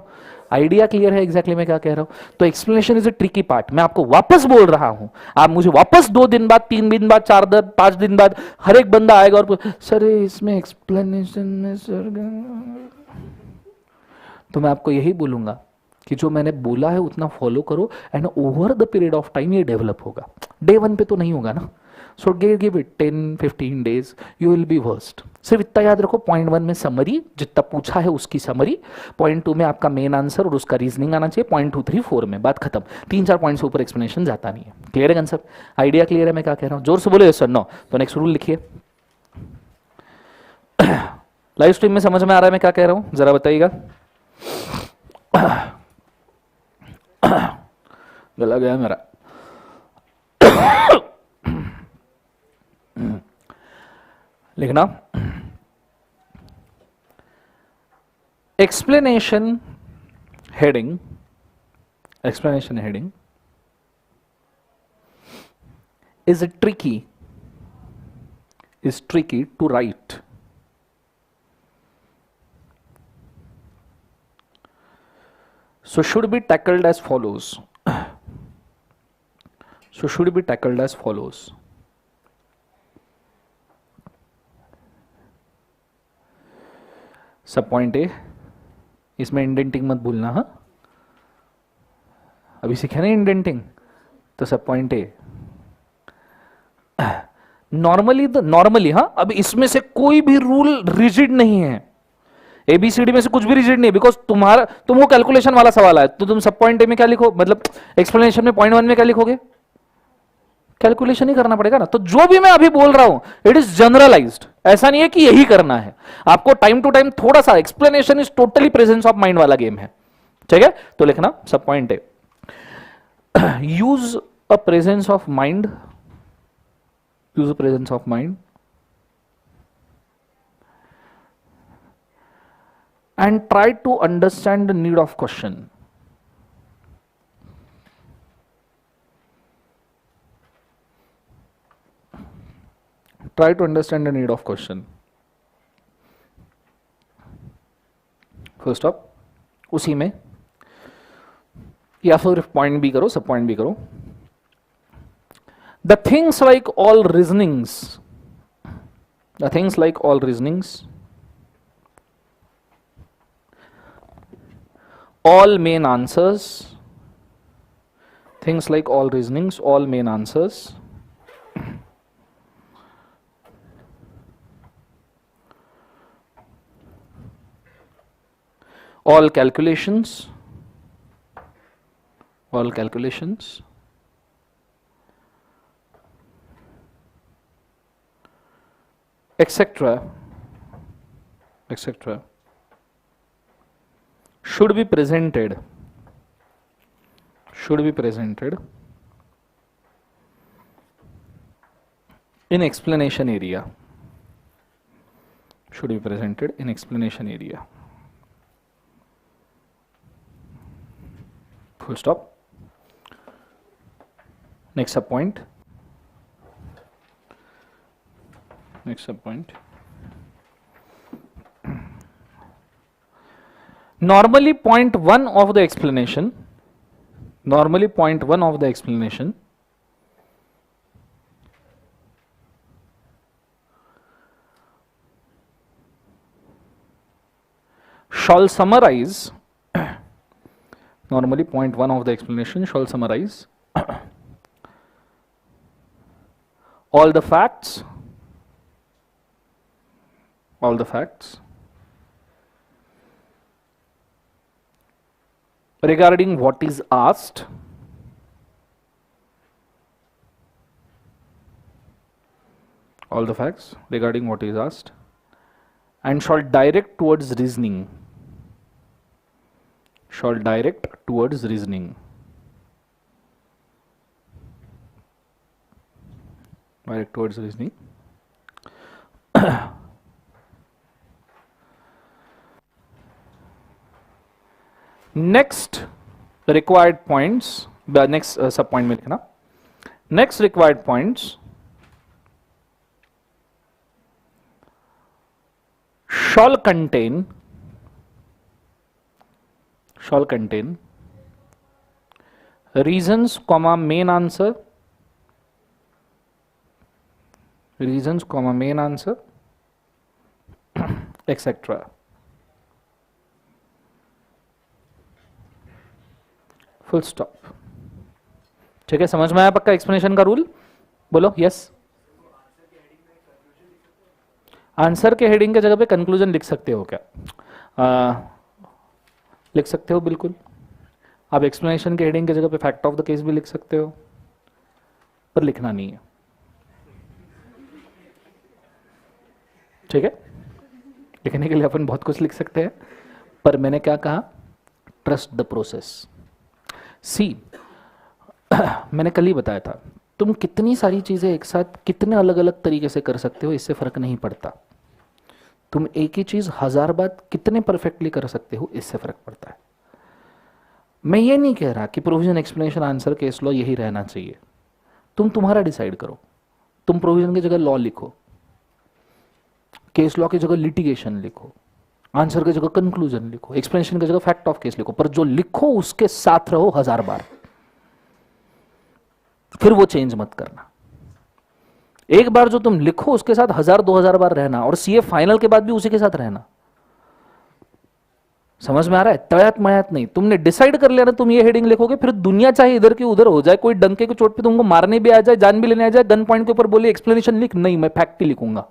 आइडिया क्लियर है एग्जैक्टली मैं क्या कह रहा हूं? तो explanation is a tricky part. मैं आपको वापस बोल रहा हूं, आप मुझे वापस 2 दिन बाद, 3 दिन बाद, 4 दिन, 5 दिन बाद हर एक बंदा आएगा और सर इसमें एक्सप्लेनेशन में सर, तो मैं आपको यही बोलूंगा कि जो मैंने बोला है उतना फॉलो करो and over the period of time ये डेवलप होगा। डे 1 पे तो नहीं होगा ना। So give it 10-15 days, you will be worst. सिर्फ इतना याद रखो, पॉइंट 1 में समरी, जितना पूछा है उसकी समरी, पॉइंट 2 में आपका मेन आंसर और उसका रीजनिंग आना चाहिए, पॉइंट 2, 3, 4 में बात खत्म। 3-4 पॉइंट से ऊपर एक्सप्लेनेशन जाता नहीं है। क्लियर है कंसेप्ट? आइडिया क्लियर है मैं क्या कह रहा हूं? जोर से बोले सर नो। तो नेक्स्ट रूल लिखिए। लाइव स्ट्रीम में समझ में आ रहा है मैं क्या कह रहा हूं? जरा बताइएगा। गला गया मेरा। लिखना explanation heading, explanation heading is tricky to write. So should be tackled as follows. So should be tackled as follows. सब पॉइंट ए, इसमें इंडेंटिंग मत भूलना। हाँ, अभी सीखे ना इंडेंटिंग, तो सब पॉइंट ए। नॉर्मली हाँ, अब इसमें से कोई भी रूल रिजिड नहीं है, एबीसीडी में से कुछ भी रिजिड नहीं, बिकॉज तुम वो कैलकुलेशन वाला सवाल है, तो तुम सब पॉइंट ए में क्या लिखो, मतलब एक्सप्लेनेशन में पॉइंट 1 में क्या लिखोगे? कैलकुलेशन ही करना पड़ेगा ना। तो जो भी मैं अभी बोल रहा हूं इट इज जनरलाइज्ड, ऐसा नहीं है कि यही करना है आपको। टाइम टू टाइम थोड़ा सा explanation is totally presence of mind वाला गेम है, ठीक है? तो लिखना सब पॉइंट है, use a presence of mind, use a presence of mind and try to understand the need of question. Try to understand the need of question. First up, उसी में या फिर पॉइंट भी करो, सब पॉइंट भी करो। The things like all reasonings, the things like all reasonings, all main answers, things like all reasonings, all main answers, all calculations, all calculations, etc., etc., should be presented, should be presented in explanation area, should be presented in explanation area. Full stop. Next sub point. Next sub point. Normally point 1 of the explanation, normally point 1 of the explanation shall summarize, normally point 1 of the explanation shall summarize all the facts all the facts regarding what is asked all the facts regarding what is asked and shall direct towards reasoning direct towards reasoning. Next required points, the next sub point में लिखना. Next required points shall contain reasons, comma main answer, etc. Full stop. ठीक है, समझ में आया पक्का explanation का rule? बोलो यस. आंसर के हेडिंग के जगह पे कंक्लूजन लिख सकते हो क्या? लिख सकते हो बिल्कुल. आप एक्सप्लेनेशन के हेडिंग के जगह पे फैक्ट ऑफ द केस भी लिख सकते हो, पर लिखना नहीं है. ठीक है, लिखने के लिए अपन बहुत कुछ लिख सकते हैं, पर मैंने क्या कहा? Trust the process. सी मैंने कल ही बताया था, तुम कितनी सारी चीजें एक साथ कितने अलग अलग तरीके से कर सकते हो, इससे फर्क नहीं पड़ता. तुम एक ही चीज 1000 बार कितने परफेक्टली कर सकते हो, इससे फर्क पड़ता है. मैं ये नहीं कह रहा कि provision, explanation, answer, case law यही रहना चाहिए. तुम्हारा डिसाइड करो. तुम प्रोविजन की जगह लॉ लिखो, केस लॉ की जगह लिटिगेशन लिखो, आंसर की जगह कंक्लूजन लिखो, एक्सप्लेनेशन की जगह फैक्ट ऑफ केस लिखो, पर जो लिखो उसके साथ रहो 1000 बार. फिर वो चेंज मत करना. एक बार जो तुम लिखो उसके साथ 1000-2000 बार रहना, और सीए फाइनल के बाद भी उसी के साथ रहना. समझ में आ रहा है? तयात मयात नहीं. तुमने डिसाइड कर लिया ना तुम ये हेडिंग लिखोगे, फिर दुनिया चाहे इधर की उधर हो जाए, कोई डंके की चोट पे तुमको मारने भी आ जाए, जान भी लेने आ जाए, गन पॉइंट के ऊपर बोले एक्सप्लेनेशन लिख, नहीं मैं फैक्ट ही लिखूंगा.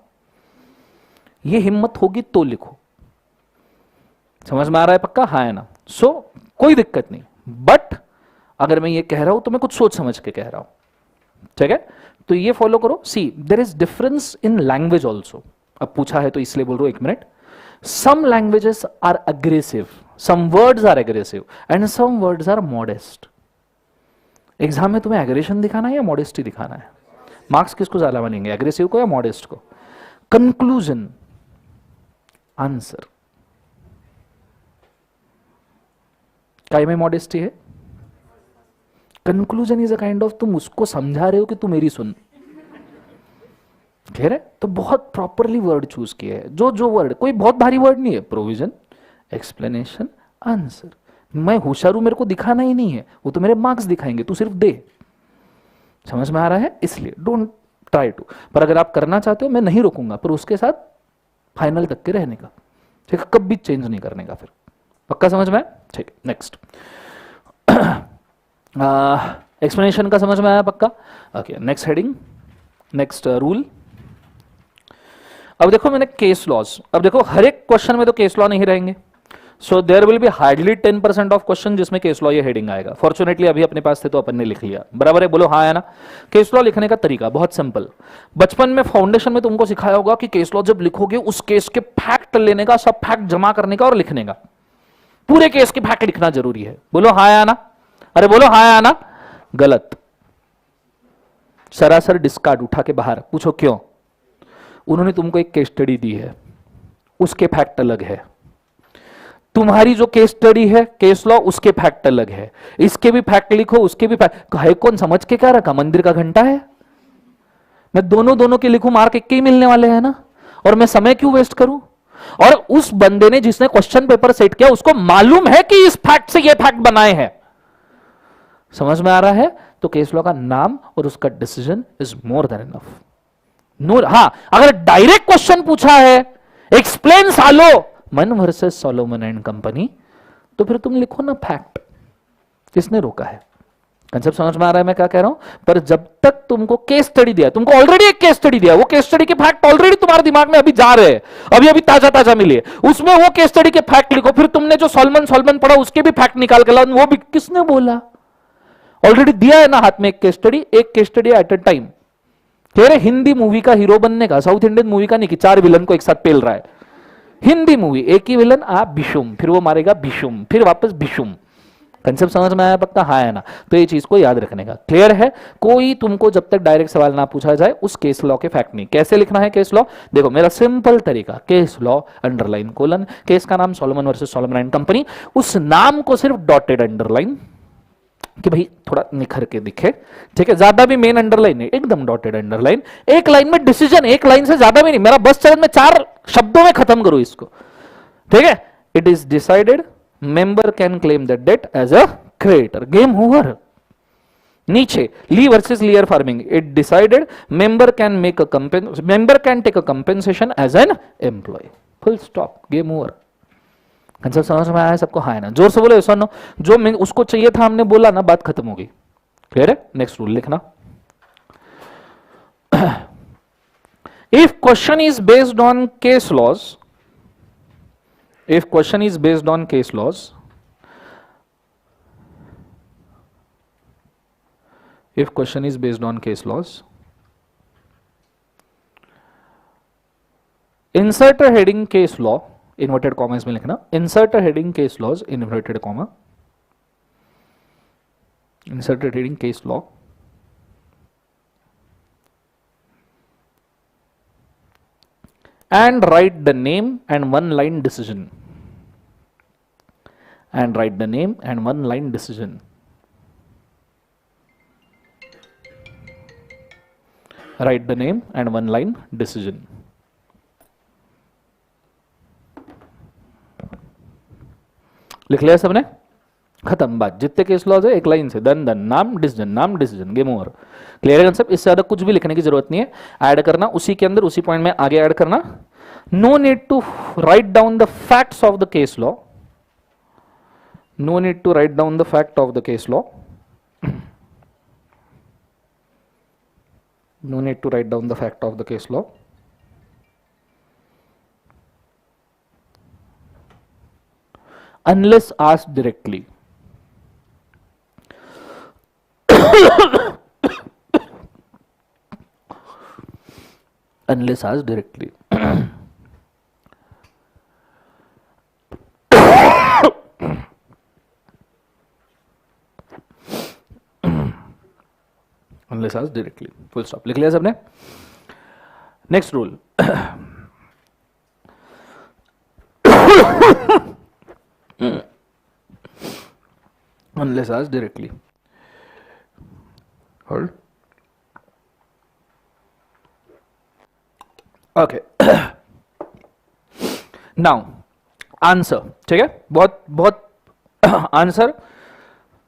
ये हिम्मत होगी तो लिखो. समझ में आ रहा है पक्का? हाँ है ना? सो कोई दिक्कत नहीं, बट अगर मैं ये कह रहा हूं तो मैं कुछ सोच समझ के कह रहा हूं. ठीक है, तो ये फॉलो करो. See there is difference in language also. अब पूछा है तो इसलिए बोल रहा हूं, एक minute. Some languages are aggressive, some words are aggressive and some words are modest. Exam में तुम्हें एग्रेशन दिखाना है या मॉडेस्टी दिखाना है? मार्क्स किसको ज्यादा बनेंगे, एग्रेसिव को या मॉडेस्ट को? कंक्लूजन, आंसर, काय में मॉडेस्टी है? Conclusion is a kind of, तुम उसको समझा रहे हो कि तू मेरी सुन. कह रहे तो बहुत प्रॉपरली वर्ड चूज किए हैं. जो वर्ड, कोई बहुत भारी वर्ड नहीं है. Provision, explanation, answer. मैं होशियारू, मेरे को दिखाना ही नहीं है, वो तो मेरे मार्क्स दिखाएंगे, तू सिर्फ दे. समझ में आ रहा है? इसलिए डोंट ट्राई टू. पर अगर आप करना चाहते हो, मैं नहीं रोकूंगा, पर उसके साथ फाइनल तक के रहने का. ठीक है, कभी चेंज नहीं करने का. फिर पक्का समझ में? ठीक. नेक्स्ट एक्सप्लेनेशन का समझ में आया पक्का? Okay, next heading, next rule. अब देखो मैंने केस लॉज, अब देखो हर एक क्वेश्चन में तो केस लॉ नहीं रहेंगे. So there will be hardly 10% of question जिसमें केस लॉ ये हेडिंग आएगा. फॉर्चुनेटली अभी अपने पास थे तो अपन ने लिख लिया. बराबर है? बोलो हाँ है ना? केस लॉ लिखने का तरीका बहुत सिंपल. बचपन में फाउंडेशन में तुमको सिखाया होगा कि केस लॉ जब लिखोगे उस केस के फैक्ट लेने का, सब फैक्ट जमा करने का और लिखने का. पूरे केस के फैक्ट लिखना जरूरी है. बोलो हाँ या ना? अरे बोलो हाँ या ना? गलत. सरासर डिस्कार्ड, उठा के बाहर. पूछो क्यों? उन्होंने तुमको एक केस स्टडी दी है, उसके फैक्ट अलग है. तुम्हारी जो केस स्टडी है, केस लॉ, उसके फैक्ट अलग है. इसके भी फैक्ट लिखो, उसके भी फैक्ट. है कौन समझ के क्या रखा? मंदिर का घंटा है? मैं दोनों के लिखूं, मार्क एक ही मिलने वाले हैं ना. और मैं समय क्यों वेस्ट करूं? और उस बंदे ने जिसने क्वेश्चन पेपर सेट किया उसको मालूम है कि इस फैक्ट से ये फैक्ट बनाए हैं. समझ में आ रहा है? तो केस लॉ का नाम और उसका decision is more than enough. No. हां, अगर डायरेक्ट क्वेश्चन पूछा है, explain Salomon versus Solomon and company, तो फिर तुम लिखो ना फैक्ट. किसने रोका है? कंसेप्ट समझ में आ रहा है मैं क्या कह रहा हूं? पर जब तक तुमको केस स्टडी दिया, तुमको ऑलरेडी एक केस स्टडी दिया, वो केस स्टडी के फैक्ट ऑलरेडी तुम्हारे दिमाग में अभी जा रहे हैं, अभी अभी ताजा ताजा मिली है, उसमें वो केस स्टडी के फैक्ट लिखो, फिर तुमने जो सॉल्मन सॉल्मन पढ़ा उसके भी फैक्ट निकाल के लाओ, वो भी किसने बोला? ऑलरेडी दिया है ना हाथ में एक केस स्टडी, एक case study at a time. कह रहे हिंदी मूवी का हीरो बनने का, साउथ इंडियन मूवी का नहीं कि 4 विलन को एक साथ पेल रहा है। हिंदी मूवी एक ही विलन, आप बिशुम, फिर वो मारेगा बिशुम, फिर वापस बिशुम। कंसेप्ट समझ में आया पक्का? हाँ है ना? तो ये चीज को याद रखने का। क्लियर है? कोई तुमको जब तक डायरेक्ट सवाल ना पूछा जाए उस केस लॉ के फैक्ट नहीं। कैसे लिखना है केस लॉ? देखो मेरा सिंपल तरीका, case law underline colon, case का नाम Salomon versus Salomon and company, उस नाम को सिर्फ डॉटेड अंडरलाइन कि भाई थोड़ा निखर के दिखे, ठीक है? ज्यादा भी मेन अंडरलाइन नहीं, एकदम डॉटेड अंडरलाइन, एक लाइन में डिसीजन, एक लाइन से ज्यादा भी नहीं, मेरा बस चरण में 4 शब्दों में खत्म करो इसको, ठीक है? It is decided member can claim the debt as a creditor, game over. नीचे Lee versus Lee's farming, it decided member can make a member can take a compensation as an employ, full stop, game over. Concept समझ में आया सबको? हाँ है ना? जोर से बोलो सुनो, जो उसको चाहिए था हमने बोला ना, बात खत्म हो गई। क्लियर है? नेक्स्ट रूल लिखना, if question is based on case laws, if question is based on case laws, if question is based on case laws, insert a heading case law, inverted commas में लिखना, insert a heading case laws, inverted comma, insert a heading case law, and write the name and one line decision, and write the name and one line decision, write the name and one line decision। लिख लिया सबने? खत्म बात। जितने case laws है एक line से, दन दन, नाम decision, game over. Clear concept? इससे ज्यादा कुछ भी लिखने की जरूरत नहीं है, ऐड करना उसी के अंदर, उसी पॉइंट में आगे ऐड करना। No need to write down the facts of the case law, no need to write down the fact of the case law, no need to write down the fact of the case law, unless asked directly, unless asked directly, unless asked directly, full stop। लिख लिया सबने? Next rule, unless asked directly, hold, okay, now answer, ठीक है? बहुत बहुत answer,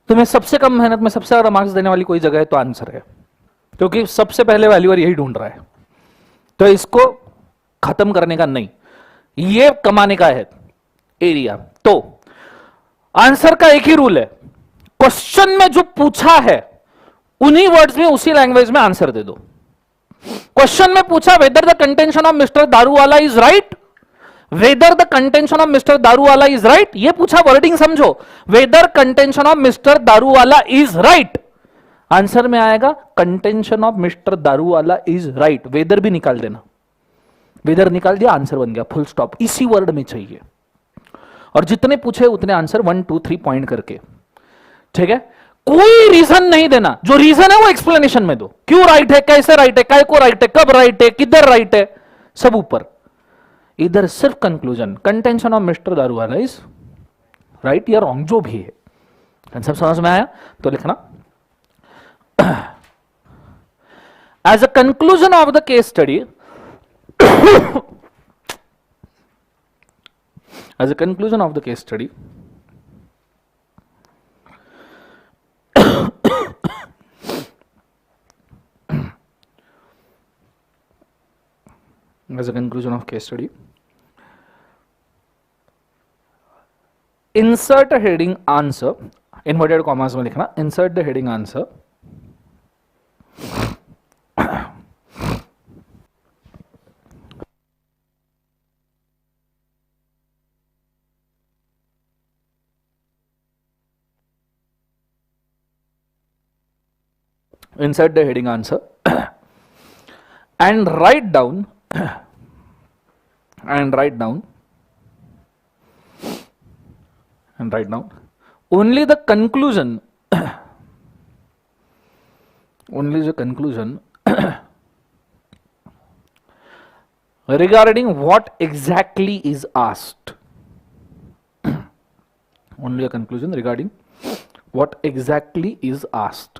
तुम्हें सबसे कम मेहनत में सबसे ज्यादा मार्क्स देने वाली कोई जगह है तो आंसर है, क्योंकि सबसे पहले वैल्यूअर यही ढूंढ रहा है, तो इसको खत्म करने का नहीं, ये कमाने का है एरिया। तो आंसर का एक ही रूल है, क्वेश्चन में जो पूछा है उन्हीं वर्ड्स में उसी लैंग्वेज में आंसर दे दो। क्वेश्चन में पूछा whether the contention of mister Daruwala is right, whether the contention of mister Daruwala is right, ये पूछा, वर्डिंग समझो, whether contention of mister Daruwala is right, answer में आएगा contention of mister Daruwala is right, whether भी निकाल देना, वेदर निकाल दिया, आंसर बन गया, फुल स्टॉप, इसी वर्ड में चाहिए। और जितने पूछे उतने आंसर 1 2 3 पॉइंट करके, ठीक है? कोई रीजन नहीं देना, जो रीजन है वो एक्सप्लेनेशन में दो, क्यों राइट है, कैसे राइट है, काय को राइट है, कब राइट है, किधर राइट है, सब ऊपर। इधर सिर्फ conclusion, contention of mister Daruwala is right या रॉन्ग, जो भी है। कंसेप्ट समझ में आया? तो लिखना, as a conclusion of the case study, as a conclusion of the case study, as a conclusion of case study, insert a heading answer, inverted commas में लिखना, insert the heading answer, insert the heading answer and write down only the conclusion regarding what exactly is asked. Only a conclusion regarding what exactly is asked.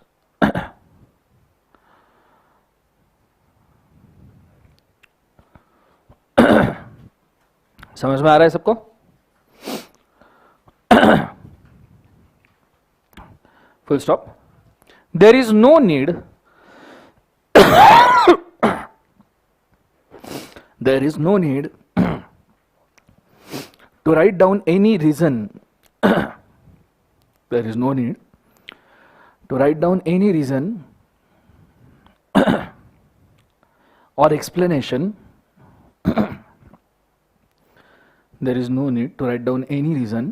समझ में आ रहा है सबको? Full stop. There is no need to write down any reason. There is no need to write down any reason or explanation. There is no need to write down any reason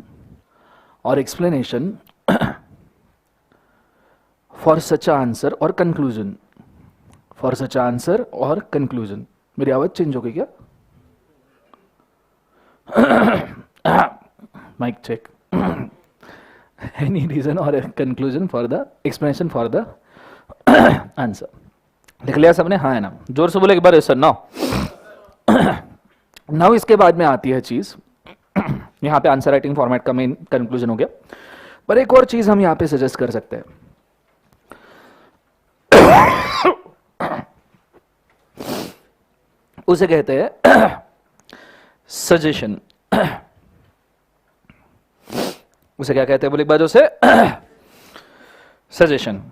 or explanation for such an answer or conclusion. For such an answer or conclusion. मेरी आवाज change हो गई क्या? Mic check. Any reason or a conclusion for the explanation for the answer. लिख लिया सबने? हाँ है ना? जोर से बोले एक बार सर. नाउ इसके बाद में आती है चीज, यहां पे आंसर राइटिंग फॉर्मेट का मेन कंक्लूजन हो गया, पर एक और चीज हम यहां पे सजेस्ट कर सकते हैं. उसे कहते हैं सजेशन. उसे क्या कहते हैं बोले एक बार से? सजेशन.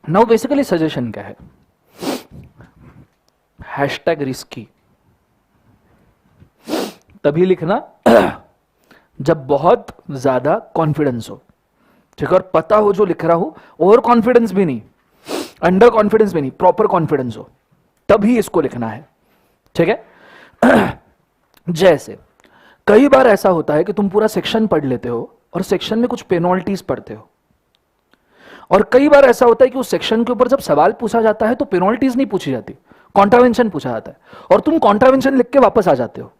नाउ बेसिकली सजेशन क्या है? हैशटैग रिस्की तभी लिखना जब बहुत ज्यादा कॉन्फिडेंस हो, ठीक है, और पता हो जो लिख रहा हूं, ओवर कॉन्फिडेंस भी नहीं, अंडर कॉन्फिडेंस भी नहीं, प्रॉपर कॉन्फिडेंस हो, तभी इसको लिखना है, ठीक है. जैसे कई बार ऐसा होता है कि तुम पूरा सेक्शन पढ़ लेते हो और सेक्शन में कुछ पेनल्टीज पढ़ते हो, और कई बार ऐसा होता है कि उस सेक्शन के ऊपर जब सवाल पूछा जाता है तो पेनल्टीज नहीं पूछी जाती, कॉन्ट्रावेंशन पूछा जाता है, और तुम कॉन्ट्रावेंशन लिख के वापस आ जाते हो,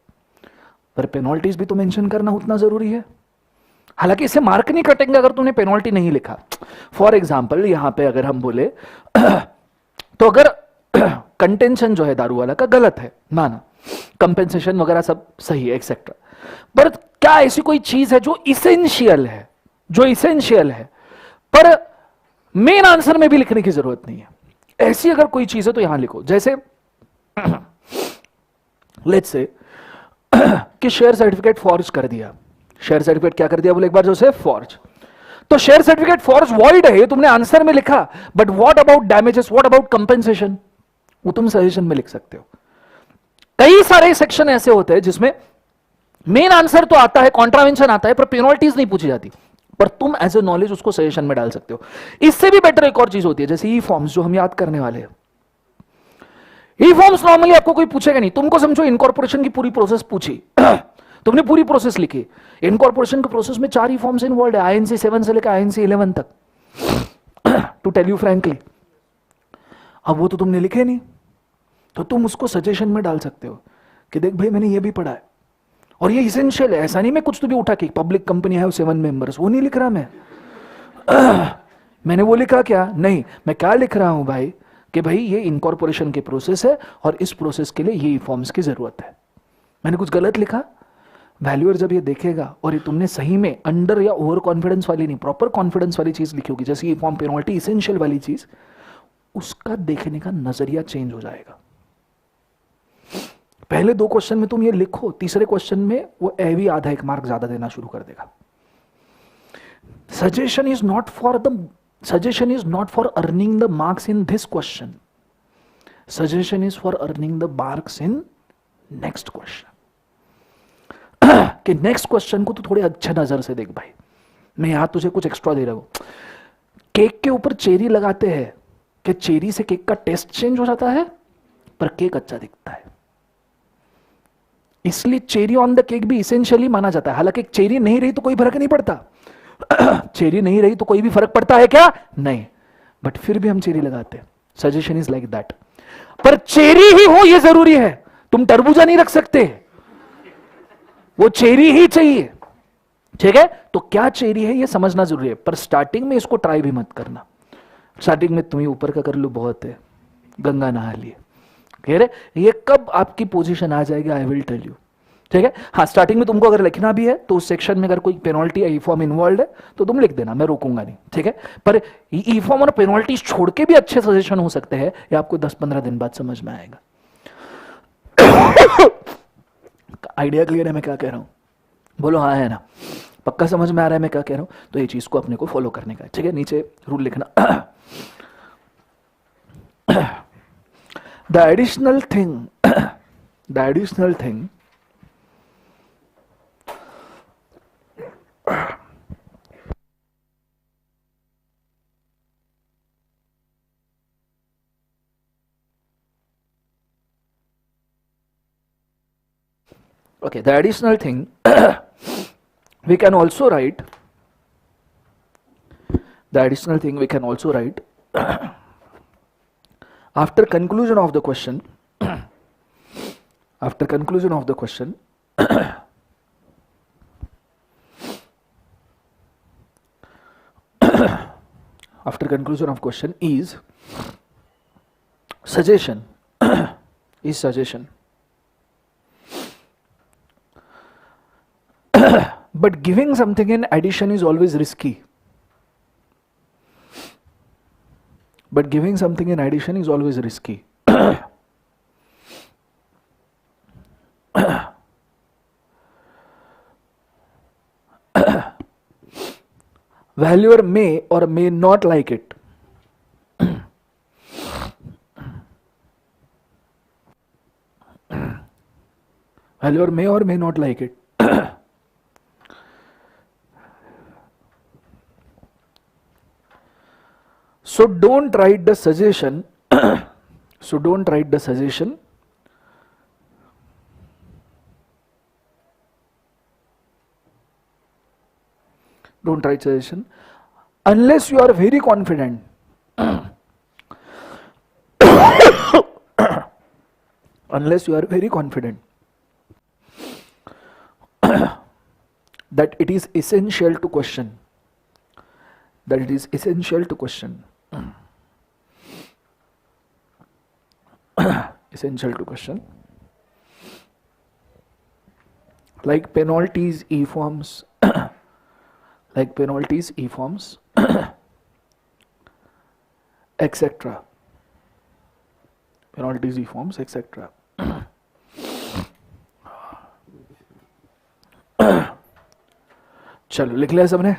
पर पेनल्टीज भी तो मेंशन करना उतना जरूरी है. हालांकि इससे मार्क नहीं कटेंगे अगर तुमने पेनल्टी नहीं लिखा. फॉर एग्जाम्पल यहां पे अगर हम बोले तो अगर कंटेंशन जो है दारू वाला का गलत है, माना कंपेंसेशन वगैरह सब सही है एक्सेट्रा, पर क्या ऐसी कोई चीज है जो इसेंशियल है, पर मेन आंसर में भी लिखने की जरूरत नहीं है? ऐसी अगर कोई चीज है तो यहां लिखो. जैसे लेट्स से कि शेयर सर्टिफिकेट फॉर्ज कर दिया. शेयर सर्टिफिकेट क्या कर दिया बोले एक बार जो से? फॉर्ज. तो शेयर सर्टिफिकेट फॉर्ज वॉइड है, तुमने आंसर में लिखा, but what about damages, what about compensation, वो तुम सजेशन में लिख सकते हो. कई सारे सेक्शन ऐसे होते हैं जिसमें मेन आंसर तो आता है, कॉन्ट्रावेंशन आता है, पर पेनल्टीज नहीं पूछी जाती, पर तुम एज ए नॉलेज उसको सजेशन में डाल सकते हो. इससे भी बेटर एक और चीज होती है, जैसे ई फॉर्म्स जो हम याद करने वाले हैं. ई फॉर्म्स नॉर्मली आपको कोई पूछेगा नहीं. तुमको समझो इनकॉर्पोरेशन की पूरी प्रोसेस पूछी, तुमने पूरी प्रोसेस लिखी. इनकॉर्पोरेशन के प्रोसेस में 4 ई फॉर्म्स इन्वॉल्व है, INC 7 से लेकर INC 11 तक, टू टेल यू फ्रैंकली. अब वो तो तुमने लिखे नहीं, तो तुम उसको सजेशन में डाल सकते हो कि देख भाई मैंने ये भी पढ़ा है और ये इसेंशियल है. ऐसा नहीं मैं कुछ तो भी उठा के पब्लिक कंपनी है 7 मेंबर्स, वो नहीं लिख रहा मैं. मैंने वो लिखा क्या? नहीं, मैं क्या लिख रहा हूं भाई कि भाई ये इनकॉर्पोरेशन की प्रोसेस है और इस प्रोसेस के लिए ये फॉर्म्स की जरूरत है. मैंने कुछ गलत लिखा, वैल्यूअर जब ये देखेगा और ये तुमने सही में अंडर या ओवर कॉन्फिडेंस वाली नहीं, प्रॉपर कॉन्फिडेंस वाली चीज लिखी होगी, जैसे ये फॉर्म पेनल्टी इसेंशियल वाली चीज, उसका देखने का नजरिया चेंज हो जाएगा. पहले 2 क्वेश्चन में तुम ये लिखो, तीसरे क्वेश्चन में वो भी आधा 1 मार्क ज्यादा देना शुरू कर देगा. Suggestion is not for earning the marks in this question. Suggestion is for earning the marks in next question. कि नेक्स्ट क्वेश्चन को तो थोड़े अच्छे नजर से देख भाई, नहीं यार तुझे कुछ एक्स्ट्रा दे रहे हो। केक के ऊपर चेरी लगाते हैं कि चेरी से केक का टेस्ट चेंज हो जाता है, पर केक अच्छा दिखता है, इसलिए चेरी ऑन द केक भी इसेंशियली माना जाता है। हालांकि चेरी नहीं रही तो कोई फर्क नहीं पड़ता चेरी नहीं रही तो कोई भी फर्क पड़ता है क्या? नहीं, बट फिर भी हम चेरी लगाते हैं। Suggestion is like that. पर चेरी ही हो यह जरूरी है, तुम तरबूजा नहीं रख सकते, वो चेरी ही चाहिए। ठीक है, तो क्या चेरी है यह समझना जरूरी है, पर स्टार्टिंग में इसको ट्राई भी मत करना। स्टार्टिंग में तुम्हें ऊपर का कर लो बहुत है, गंगा नहा लिए, कह रहे ये कब आपकी पोजीशन आ जाएगी, आई विल टेल यू। ठीक है, हाँ स्टार्टिंग में तुमको अगर लिखना भी है तो उस सेक्शन में अगर कोई पेनल्टी या ई फॉर्म इन्वॉल्व है तो तुम लिख देना, मैं रोकूंगा नहीं। ठीक है, पर ई फॉर्म और पेनल्टी छोड़ के भी अच्छे सजेशन हो सकते हैं, ये आपको 10-15 दिन बाद समझ में आएगा। आइडिया क्लियर है मैं क्या कह रहा हूं? बोलो हाँ है ना, पक्का समझ में आ रहा है मैं क्या कह रहा हूं? तो ये चीज को अपने को फॉलो करने का। ठीक है, नीचे रूल लिखना। The additional thing okay, the additional thing we can also write, after conclusion of the question, after conclusion of the question, after conclusion of question is suggestion, is suggestion. But giving something in addition is always risky. But giving something in addition is always risky. Valuer may or may not like it. Valuer may or may not like it. So don't write the suggestion. So don't write the suggestion. Don't write suggestion unless you are very confident. Unless you are very confident that it is essential to question. That it is essential to question. Essential to question. Like penalties, e-forms. Like penalties, e-forms, etc. Penalties, e-forms, etc. चलो लिख लिया सबने?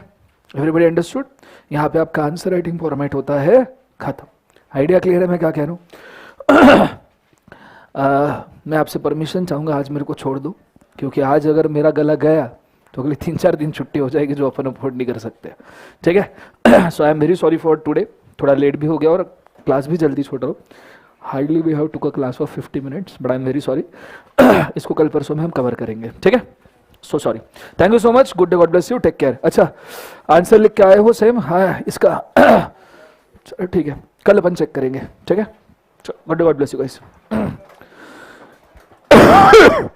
Everybody understood? यहाँ पे आपका answer writing format होता है खत्म। आइडिया क्लियर है मैं क्या कह रहा हूँ? मैं आपसे परमिशन चाहूँगा, आज मेरे को छोड़ दो, क्योंकि आज अगर मेरा गला गया तो अगले 3-4 दिन छुट्टी हो जाएगी, जो अपन अफोर्ड नहीं कर सकते। ठीक है, so I am very sorry for today. थोड़ा लेट भी हो गया और क्लास भी जल्दी छोड़ रहा हूँ। Hardly we have to a class ऑफ 50 minutes, but I am very sorry. इसको कल परसों में हम कवर करेंगे। ठीक है, so sorry, thank you so much, good day, God bless you, take care. अच्छा, आंसर लिख के आए हो सेम? हाँ इसका ठीक है, कल अपन चेक करेंगे। ठीक है, good day, God bless you guys.